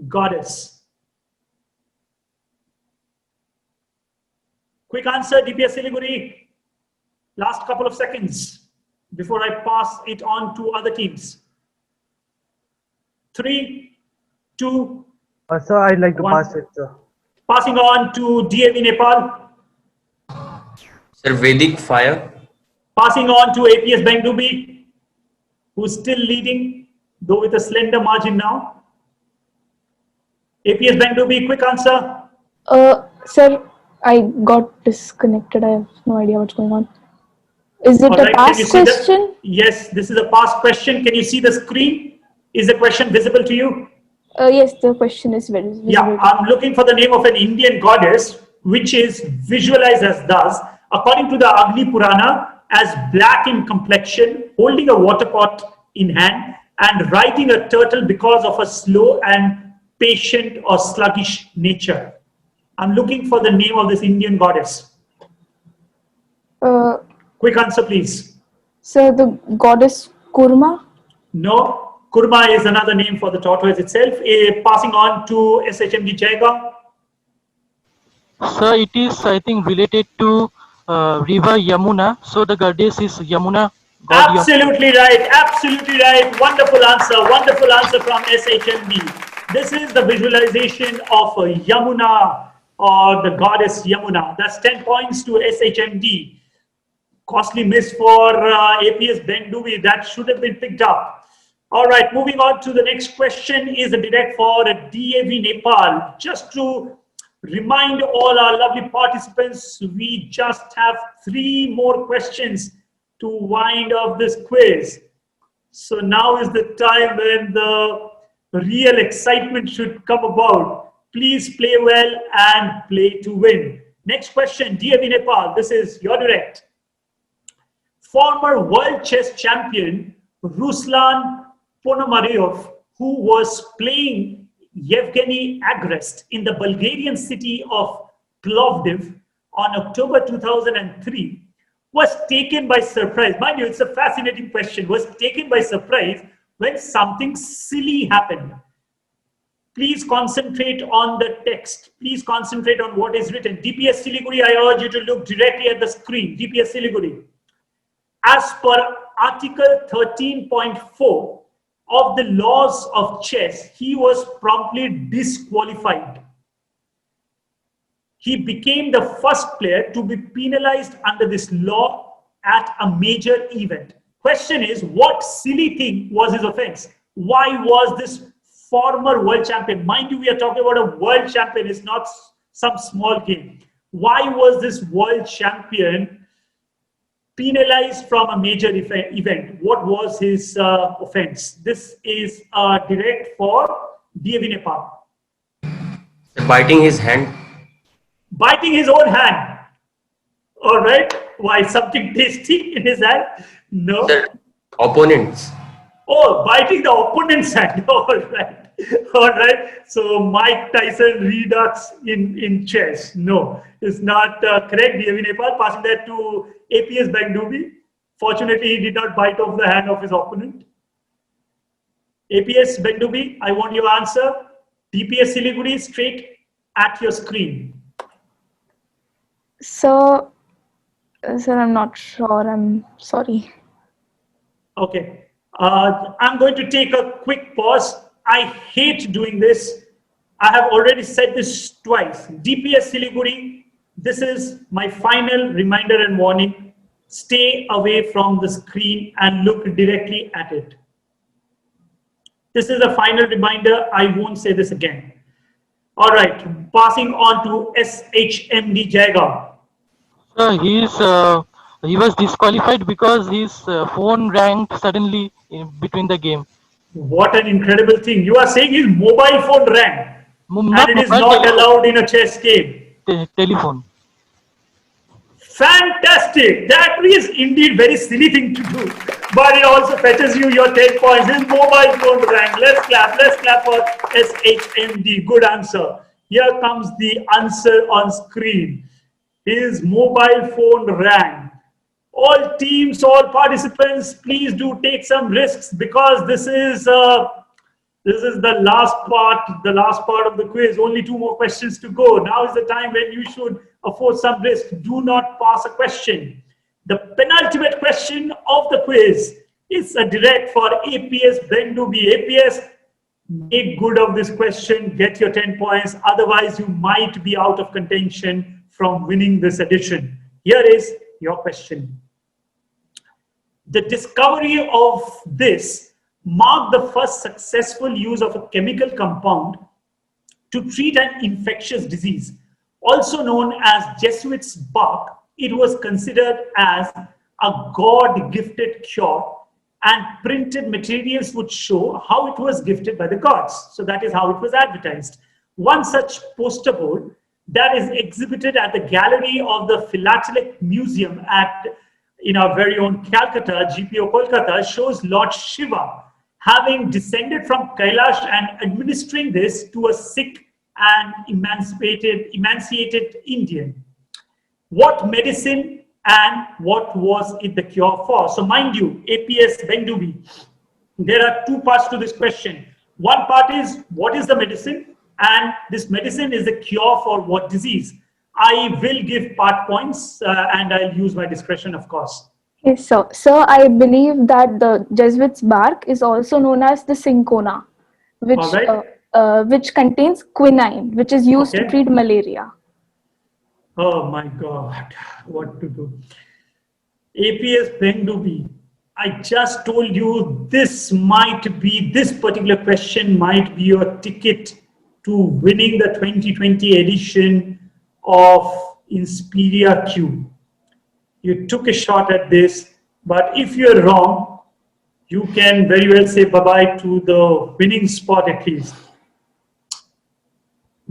goddess? Quick answer, DPS Siliguri. Last couple of seconds before I pass it on to other teams. 3, 2, Sir, I'd like to 1. pass it, sir. Passing on to DAV Nepal. Sir, Vedic fire. Passing on to APS Bendubi, who's still leading, though with a slender margin now. APS Bendubi, quick answer. Sir, I got disconnected. I have no idea what's going on. Is it a past question? Yes, this is a past question. Can you see the screen? Is the question visible to you? Yes, the question is very visible. Yeah, I'm looking for the name of an Indian goddess, which is visualized as thus, according to the Agni Purana, as black in complexion, holding a water pot in hand, and riding a turtle because of a slow and patient or sluggish nature. I'm looking for the name of this Indian goddess. Quick answer, please. So the goddess Kurma? No, Kurma is another name for the tortoise itself. Passing on to SHMD Jaiga. Sir, it is, I think, related to river Yamuna. So the goddess is Yamuna. Absolutely right. Absolutely right. Wonderful answer. Wonderful answer from SHMD. This is the visualization of Yamuna, or the goddess Yamuna. That's 10 points to SHMD. Costly miss for APS Bendubi. That should have been picked up. All right, moving on to the next question is a direct for DAV Nepal. Just to remind all our lovely participants, we just have 3 more questions to wind up this quiz. So now is the time when the real excitement should come about. Please play well and play to win. Next question, DAV Nepal. This is your direct. Former world chess champion Ruslan Ponomarev, who was playing Yevgeny Agrest in the Bulgarian city of Plovdiv on October 2003, was taken by surprise. Mind you, it's a fascinating question. Was taken by surprise when something silly happened. Please concentrate on the text. Please concentrate on what is written. DPS Siliguri, I urge you to look directly at the screen. DPS Siliguri. As per Article 13.4 of the laws of chess, he was promptly disqualified. He became the first player to be penalized under this law at a major event. Question is, what silly thing was his offense? Why was this former world champion, mind you, we are talking about a world champion, it's not some small game. Why was this world champion penalized from a major event? What was his offense? This is direct for DAV Nepal. Biting his hand. Biting his own hand. All right. Why? Something tasty in his hand? No. The opponents. Oh, biting the opponent's hand. All right. All right. So Mike Tyson redux in chess. No, it's not correct. DAV Nepal, passing that to APS Bangdubi. Fortunately, he did not bite off the hand of his opponent. APS Bangdubi, I want your answer. DPS Siliguri, straight at your screen. So, sir, I'm not sure. I'm sorry. Okay. I'm going to take a quick pause. I hate doing this. I have already said this twice. DPS Siliguri, this is my final reminder and warning. Stay away from the screen and look directly at it. This is a final reminder. I won't say this again. All right. Passing on to SHMD Jaiga. He was disqualified because his phone rang suddenly between the game. What an incredible thing. You are saying his mobile phone rang and it is not allowed in a chess game. Telephone. Fantastic. That is indeed very silly thing to do. But it also fetches you your 10 points. His mobile phone rang. Let's clap for SHMD. Good answer. Here comes the answer on screen. His mobile phone rang. All teams, all participants, please do take some risks because this is the last part of the quiz. Only 2 more questions to go. Now is the time when you should afford some risk. Do not pass a question. The penultimate question of the quiz is a direct for APS Bangdubi. APS, make good of this question. Get your 10 points. Otherwise, you might be out of contention from winning this edition. Here is your question. The discovery of this marked the first successful use of a chemical compound to treat an infectious disease. Also known as Jesuit's bark, it was considered as a God-gifted cure, and printed materials would show how it was gifted by the gods. So that is how it was advertised. One such poster board that is exhibited at the gallery of the Philatelic Museum in our very own Calcutta, GPO Kolkata, shows Lord Shiva having descended from Kailash and administering this to a sick and emancipated Indian. What medicine and what was it the cure for? So mind you, APS Bangdubi, there are 2 parts to this question. One part is, what is the medicine? And this medicine is a cure for what disease? I will give part points and I'll use my discretion, of course. Okay, so I believe that the Jesuit's bark is also known as the cinchona, which contains quinine, which is used to treat malaria. Oh my God, what to do? APS Bangdubi, I just told you this particular question might be your ticket to winning the 2020 edition of InspiriaQ. You took a shot at this, but if you're wrong, you can very well say bye-bye to the winning spot at least.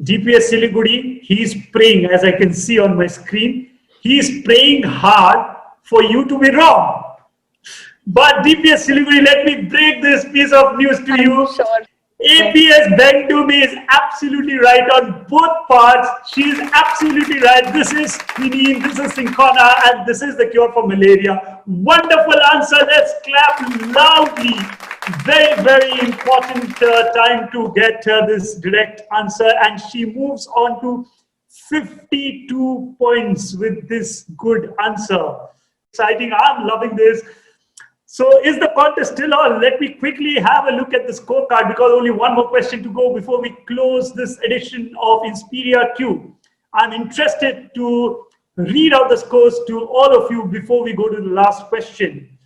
DPS Siliguri, he's praying, as I can see on my screen, he's praying hard for you to be wrong. But DPS Siliguri, let me break this piece of news to you. Sure. APS Bengdubi is absolutely right on both parts. She is absolutely right. This is quinine, this is cinchona, and this is the cure for malaria. Wonderful answer. Let's clap loudly. Very, very important time to get this direct answer. And she moves on to 52 points with this good answer. Exciting. I'm loving this. So is the contest still on? Let me quickly have a look at the scorecard because only one more question to go before we close this edition of InspiriaQ. I'm interested to read out the scores to all of you before we go to the last question.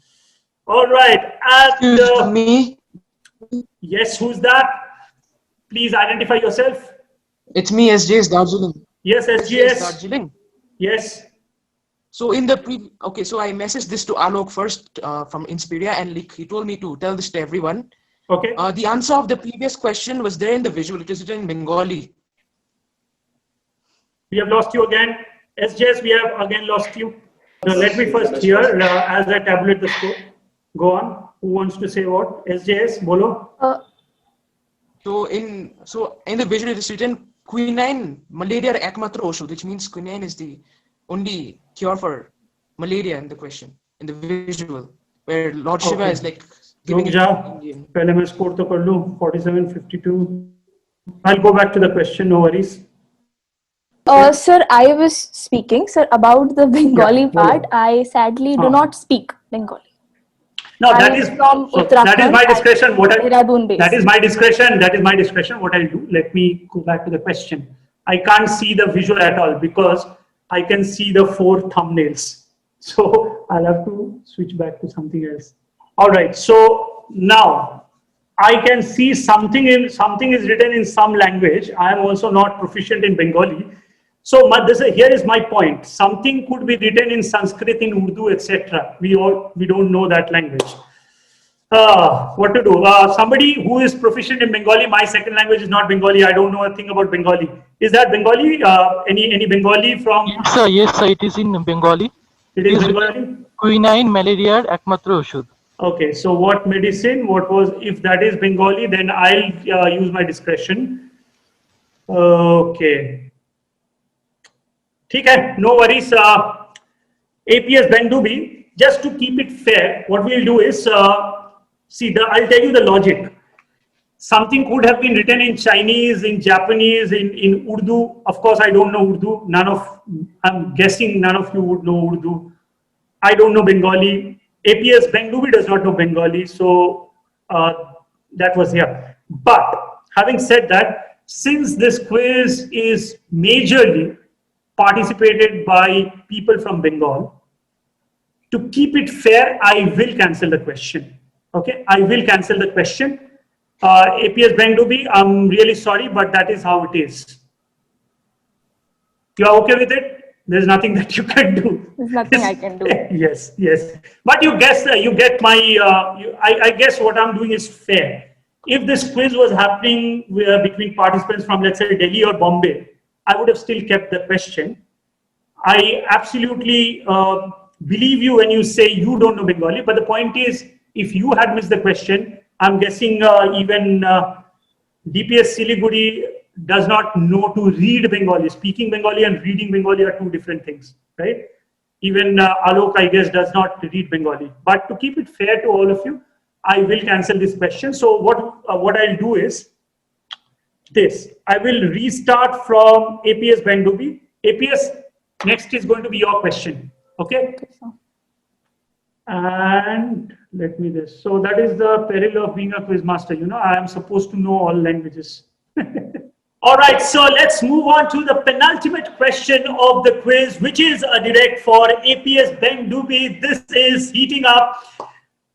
All right. And me? Yes, who's that? Please identify yourself. It's me, SJS Darjeeling. Yes, SJS. Darjeeling. Yes. So in the okay, so I messaged this to Alok first from Inspiria, and he told me to tell this to everyone. Okay. The answer of the previous question was there in the visual. It is written in Bengali. We have lost you again. SJS, we have again lost you. Now, let me first hear as I tabulate the score. Go on. Who wants to say what? SJS, bolo. So in the visual it is written quinine malaria ekmatra oshud, which means quinine is the only cure for malaria in the question, in the visual, where Lord Shiva is like giving it to Indian. 47-52. I'll go back to the question, no worries. Sir, I was speaking, sir, about the Bengali part. I sadly do not speak Bengali. No, that is from that is my discretion. That is my discretion. That is my discretion. What I'll do. Let me go back to the question. I can't see the visual at all because I can see the 4 thumbnails. So I'll have to switch back to something else. All right. So now I can see something is written in some language. I am also not proficient in Bengali. So here is my point. Something could be written in Sanskrit, in Urdu, etc. We don't know that language. What to do? Somebody who is proficient in Bengali. My second language is not Bengali. I don't know a thing about Bengali. Is that Bengali? Any Bengali from? Yes, sir. It is in Bengali. It is Bengali. Quinine malaria ekmatra oshud. Okay. So what medicine? What was? If that is Bengali, then I'll use my discretion. Okay. Okay, no worries. APS Bengdubi, just to keep it fair, what we'll do is, I'll tell you the logic. Something could have been written in Chinese, in Japanese, in Urdu. Of course, I don't know Urdu. I'm guessing none of you would know Urdu. I don't know Bengali. APS Bengdubi does not know Bengali. So that was here. But having said that, since this quiz is majorly participated by people from Bengal, to keep it fair, I will cancel the question. Okay, I will cancel the question. APS Bengdubi, I'm really sorry, but that is how it is. You are okay with it? There's nothing that you can do. There's nothing I can do. Yes, yes. But you get my, I guess what I'm doing is fair. If this quiz was happening between participants from, let's say, Delhi or Bombay, I would have still kept the question. I absolutely believe you when you say you don't know Bengali, but the point is, if you had missed the question, I'm guessing even DPS Siliguri does not know to read Bengali. Speaking Bengali and reading Bengali are 2 different things, right? Even Alok, I guess, does not read Bengali. But to keep it fair to all of you, I will cancel this question. So what I'll do is this. I will restart from APS Bengdubi. APS, next is going to be your question. Okay? And let me this. So that is the peril of being a quiz master. You know, I am supposed to know all languages. All right, so let's move on to the penultimate question of the quiz, which is a direct for APS Bengdubi. This is heating up.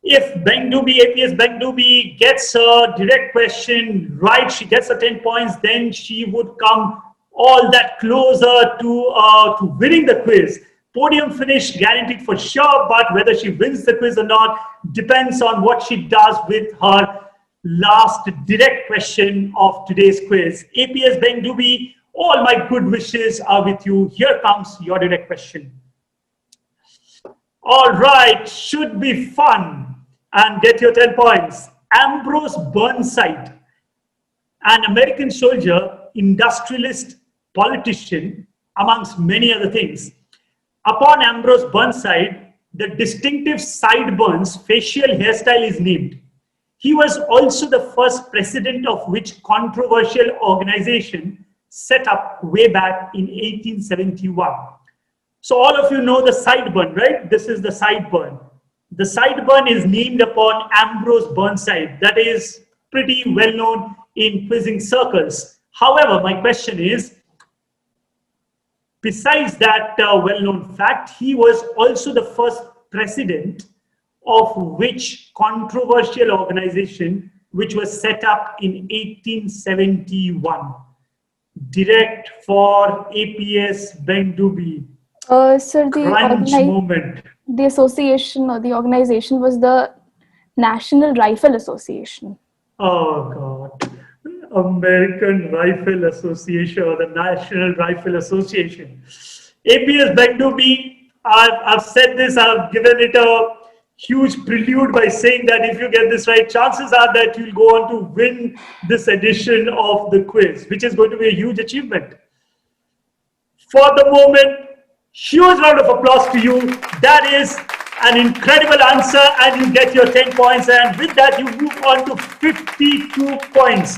If APS Bengdubi gets a direct question right, she gets a 10 points, then she would come all that closer to winning the quiz. Podium finish guaranteed for sure, but whether she wins the quiz or not depends on what she does with her last direct question of today's quiz. APS Bengdubi, all my good wishes are with you. Here comes your direct question. All right, should be fun. and get your 10 points. Ambrose Burnside, an American soldier, industrialist, politician, amongst many other things. Upon Ambrose Burnside, the distinctive sideburns facial hairstyle is named. He was also the first president of which controversial organization set up way back in 1871. So all of you know the sideburn, right? This is the sideburn. The sideburn is named upon Ambrose Burnside. That is pretty well known in quizzing circles. However, my question is, besides that well-known fact, he was also the first president of which controversial organization which was set up in 1871. Direct for APS Bendubi. Sir, the association or the organization was the National Rifle Association. Oh God. American Rifle Association or the National Rifle Association. APS Bendubi, I've said this, I've given it a huge prelude by saying that if you get this right, chances are that you'll go on to win this edition of the quiz, which is going to be a huge achievement. For the moment, huge round of applause to you. That is an incredible answer, and you get your 10 points, and with that you move on to 52 points.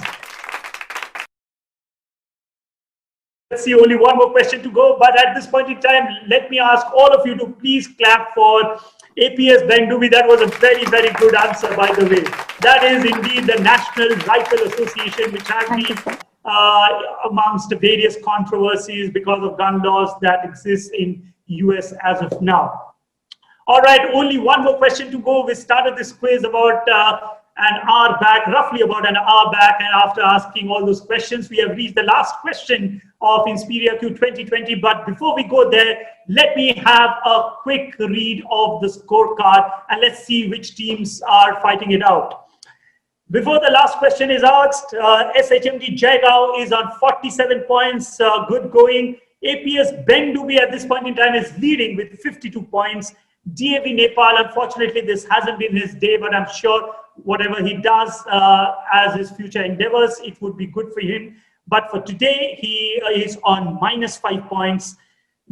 Let's see, only one more question to go, but at this point in time, let me ask all of you to please clap for APS Bendubi. That was a very, very good answer, by the way. That is indeed the National Rifle Association, which has been amongst various controversies because of gun laws that exist in US as of now. All right, only one more question to go. We started this quiz about an hour back, roughly about an hour back, and after asking all those questions, we have reached the last question of InspiriaQ 2020. But before we go there, let me have a quick read of the scorecard, and let's see which teams are fighting it out. Before the last question is asked, SHMD Jaigaon is on 47 points, good going. APS Bendubi at this point in time is leading with 52 points. DAV Nepal, unfortunately, this hasn't been his day, but I'm sure whatever he does as his future endeavors, it would be good for him. But for today, he is on -5 points.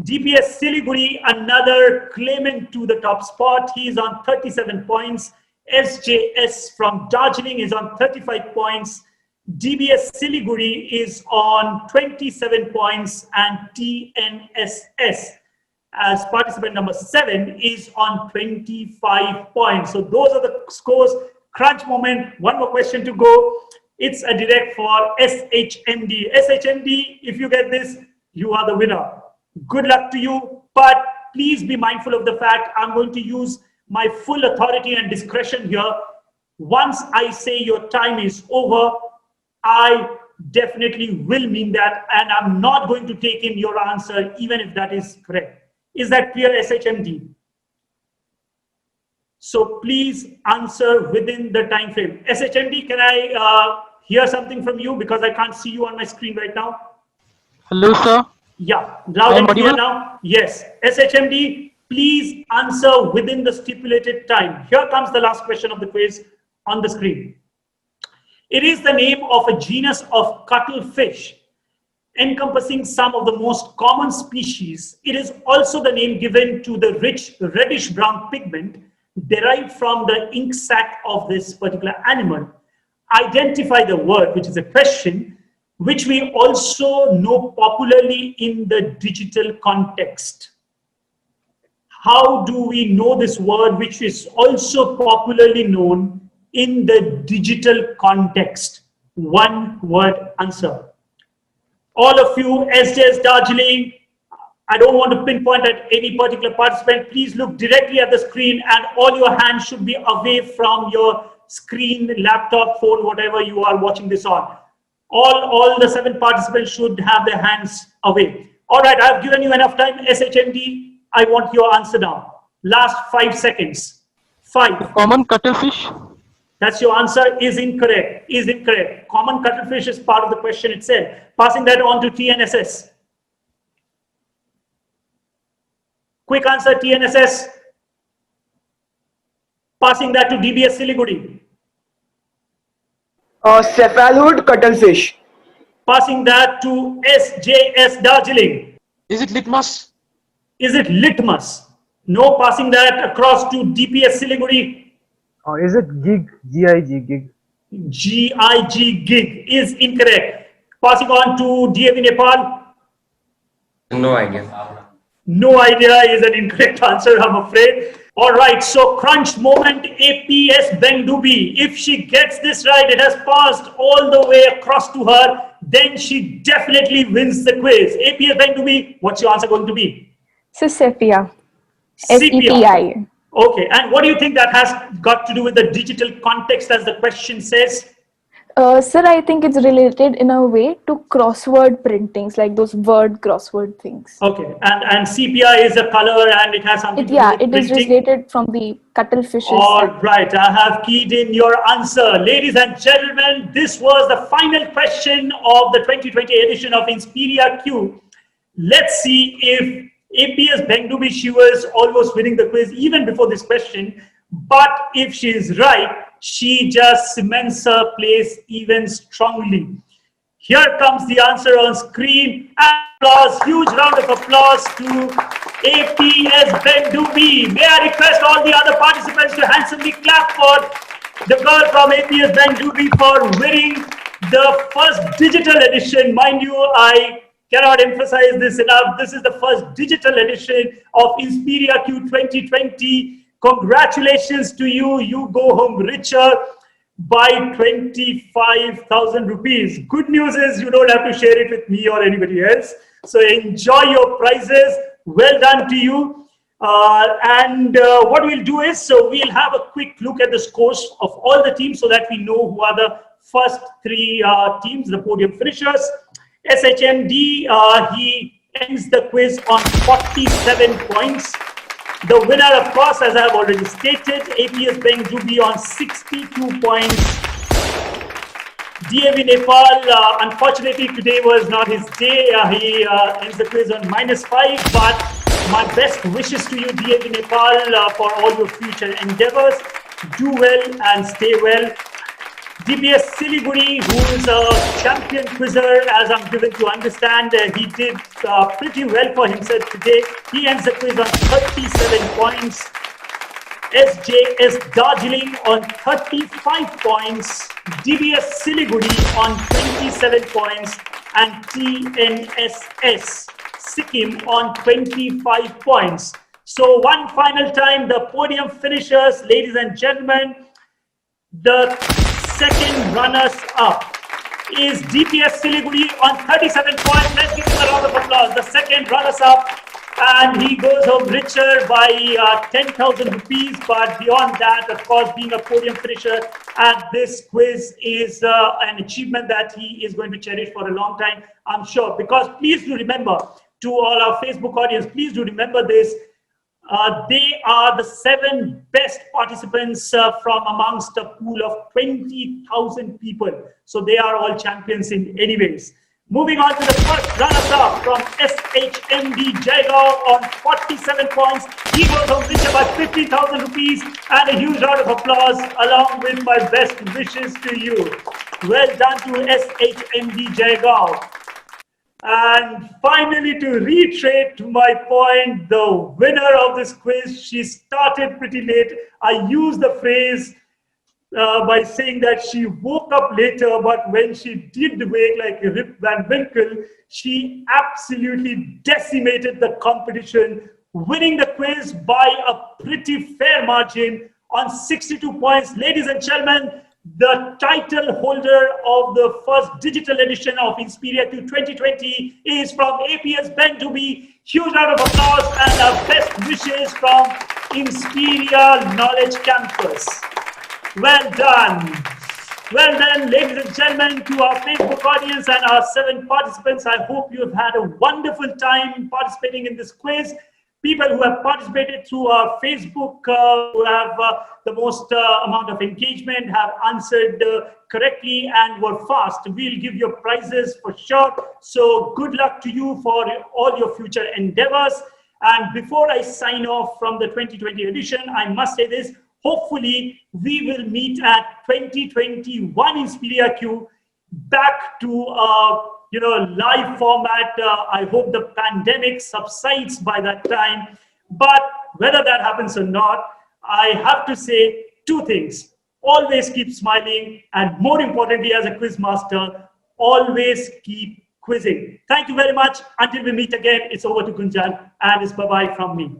DPS Siliguri, another claimant to the top spot, he is on 37 points. SJS from Darjeeling is on 35 points. DBS Siliguri is on 27 points, and TNSS as participant number 7 is on 25 points. So those are the scores. Crunch moment, one more question to go. It's a direct for SHMD. SHMD, if you get this, you are the winner. Good luck to you, but please be mindful of the fact I'm going to use my full authority and discretion here. Once I say your time is over, I definitely will mean that, and I'm not going to take in your answer even if that is correct. Is that clear, SHMD? So please answer within the time frame. SHMD, can I hear something from you, because I can't see you on my screen right now? Hello, sir. Yeah, loud and clear now. Yes, SHMD, please answer within the stipulated time. Here comes the last question of the quiz on the screen. It is the name of a genus of cuttlefish encompassing some of the most common species. It is also the name given to the rich reddish-brown pigment derived from the ink sac of this particular animal. Identify the word, which is a question, which we also know popularly in the digital context. How do we know this word, which is also popularly known in the digital context? One word answer. All of you, SJS Darjeeling, I don't want to pinpoint at any particular participant. Please look directly at the screen, and all your hands should be away from your screen, laptop, phone, whatever you are watching this on. All the 7 participants should have their hands away. All right, I've given you enough time. SHMD, I want your answer now. Last 5 seconds. 5. Common cuttlefish. That's your answer. Is incorrect. Is incorrect. Common cuttlefish is part of the question itself. Passing that on to TNSS. Quick answer, TNSS. Passing that to DBS Siliguri. Cephalid cuttlefish. Passing that to SJS Darjeeling. Is it litmus? Is it litmus? No. Passing that across to DPS Siliguri. Is it gig? GIG gig. GIG gig is incorrect. Passing on to DAV Nepal. No idea. No idea is an incorrect answer, I'm afraid. All right, so crunch moment, APS Bengdubi. If she gets this right, it has passed all the way across to her, then she definitely wins the quiz. APS Bengdubi, what's your answer going to be? So sepia. Sepia. SEPI. Okay, and what do you think that has got to do with the digital context, as the question says? Sir, I think it's related in a way to crossword printings, like those word crossword things. Okay, and sepia is a color and it has something to do with it is printing. related from the cuttlefishes. All right, I have keyed in your answer. Ladies and gentlemen, this was the final question of the 2020 edition of InspiriaQ. Let's see if APS Bengdubi, she was almost winning the quiz even before this question. But if she is right, she just cements her place even strongly. Here comes the answer on screen. Applause, huge round of applause to APS Bengdubi. May I request all the other participants to handsomely clap for the girl from APS Bengdubi for winning the first digital edition. Mind you, I cannot emphasize this enough. This is the first digital edition of InspiriaQ 2020. Congratulations to you. You go home richer by 25,000 rupees. Good news is you don't have to share it with me or anybody else. So enjoy your prizes. Well done to you. What we'll do is, so we'll have a quick look at the scores of all the teams so that we know who are the first three teams, the podium finishers. SHMD, he ends the quiz on 47 points. The winner, of course, as I have already stated, APS Bengdubi on 62 points. DAV Nepal, unfortunately, today was not his day. He ends the quiz on -5. But my best wishes to you, DAV Nepal, for all your future endeavors. Do well and stay well. DBS Siliguri, who is a champion quizzer, as I'm given to understand, he did pretty well for himself today. He ends the quiz on 37 points. SJS Darjeeling on 35 points. DBS Siliguri on 27 points. And TNSS Sikkim on 25 points. So one final time, the podium finishers, ladies and gentlemen, the second runners-up is DPS Siliguri on 37 points. Let's give him a round of applause. The second runners-up, and he goes home richer by 10,000 rupees. But beyond that, of course, being a podium finisher at this quiz is an achievement that he is going to cherish for a long time, I'm sure. Because please do remember, to all our Facebook audience, please do remember this. They are the 7 best participants from amongst a pool of 20,000 people. So they are all champions in any ways. Moving on to the first runners-up from SHMD Jaigaon on 47 points. He goes home richer by 50,000 rupees, and a huge round of applause along with my best wishes to you. Well done to SHMD Jaigaon. And finally, to reiterate my point, the winner of this quiz, she started pretty late. I used the phrase by saying that she woke up later, but when she did wake like Rip Van Winkle, she absolutely decimated the competition, winning the quiz by a pretty fair margin on 62 points. Ladies and gentlemen, the title holder of the first digital edition of InspiriaQ 2020 is from APS Bengdubi. Huge round of applause and our best wishes from Inspiria Knowledge Campus. Well done. Well done, ladies and gentlemen, to our Facebook audience and our 7 participants. I hope you have had a wonderful time participating in this quiz. People who have participated through our Facebook, who have the most amount of engagement, have answered correctly and were fast. We'll give you prizes for sure. So good luck to you for all your future endeavors. And before I sign off from the 2020 edition, I must say this. hopefully we will meet at 2021 InspiriaQ back to live format. I hope the pandemic subsides by that time. But whether that happens or not, I have to say two things. Always keep smiling, and more importantly, as a quiz master, always keep quizzing. Thank you very much. Until we meet again, it's over to Gunjan, and it's bye-bye from me.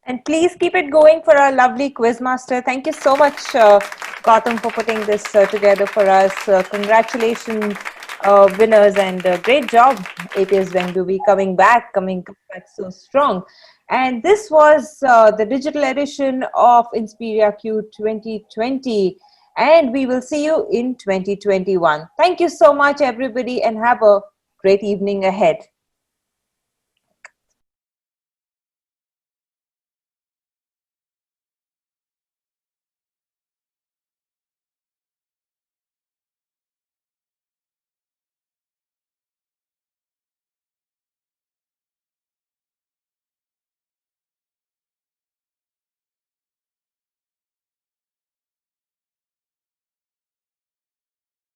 And please keep it going for our lovely quizmaster. Thank you so much, Gautam, for putting this together for us. Congratulations, winners, and great job. It is Wengubi coming back so strong. And this was the digital edition of InspiriaQ 2020. And we will see you in 2021. Thank you so much, everybody, and have a great evening ahead.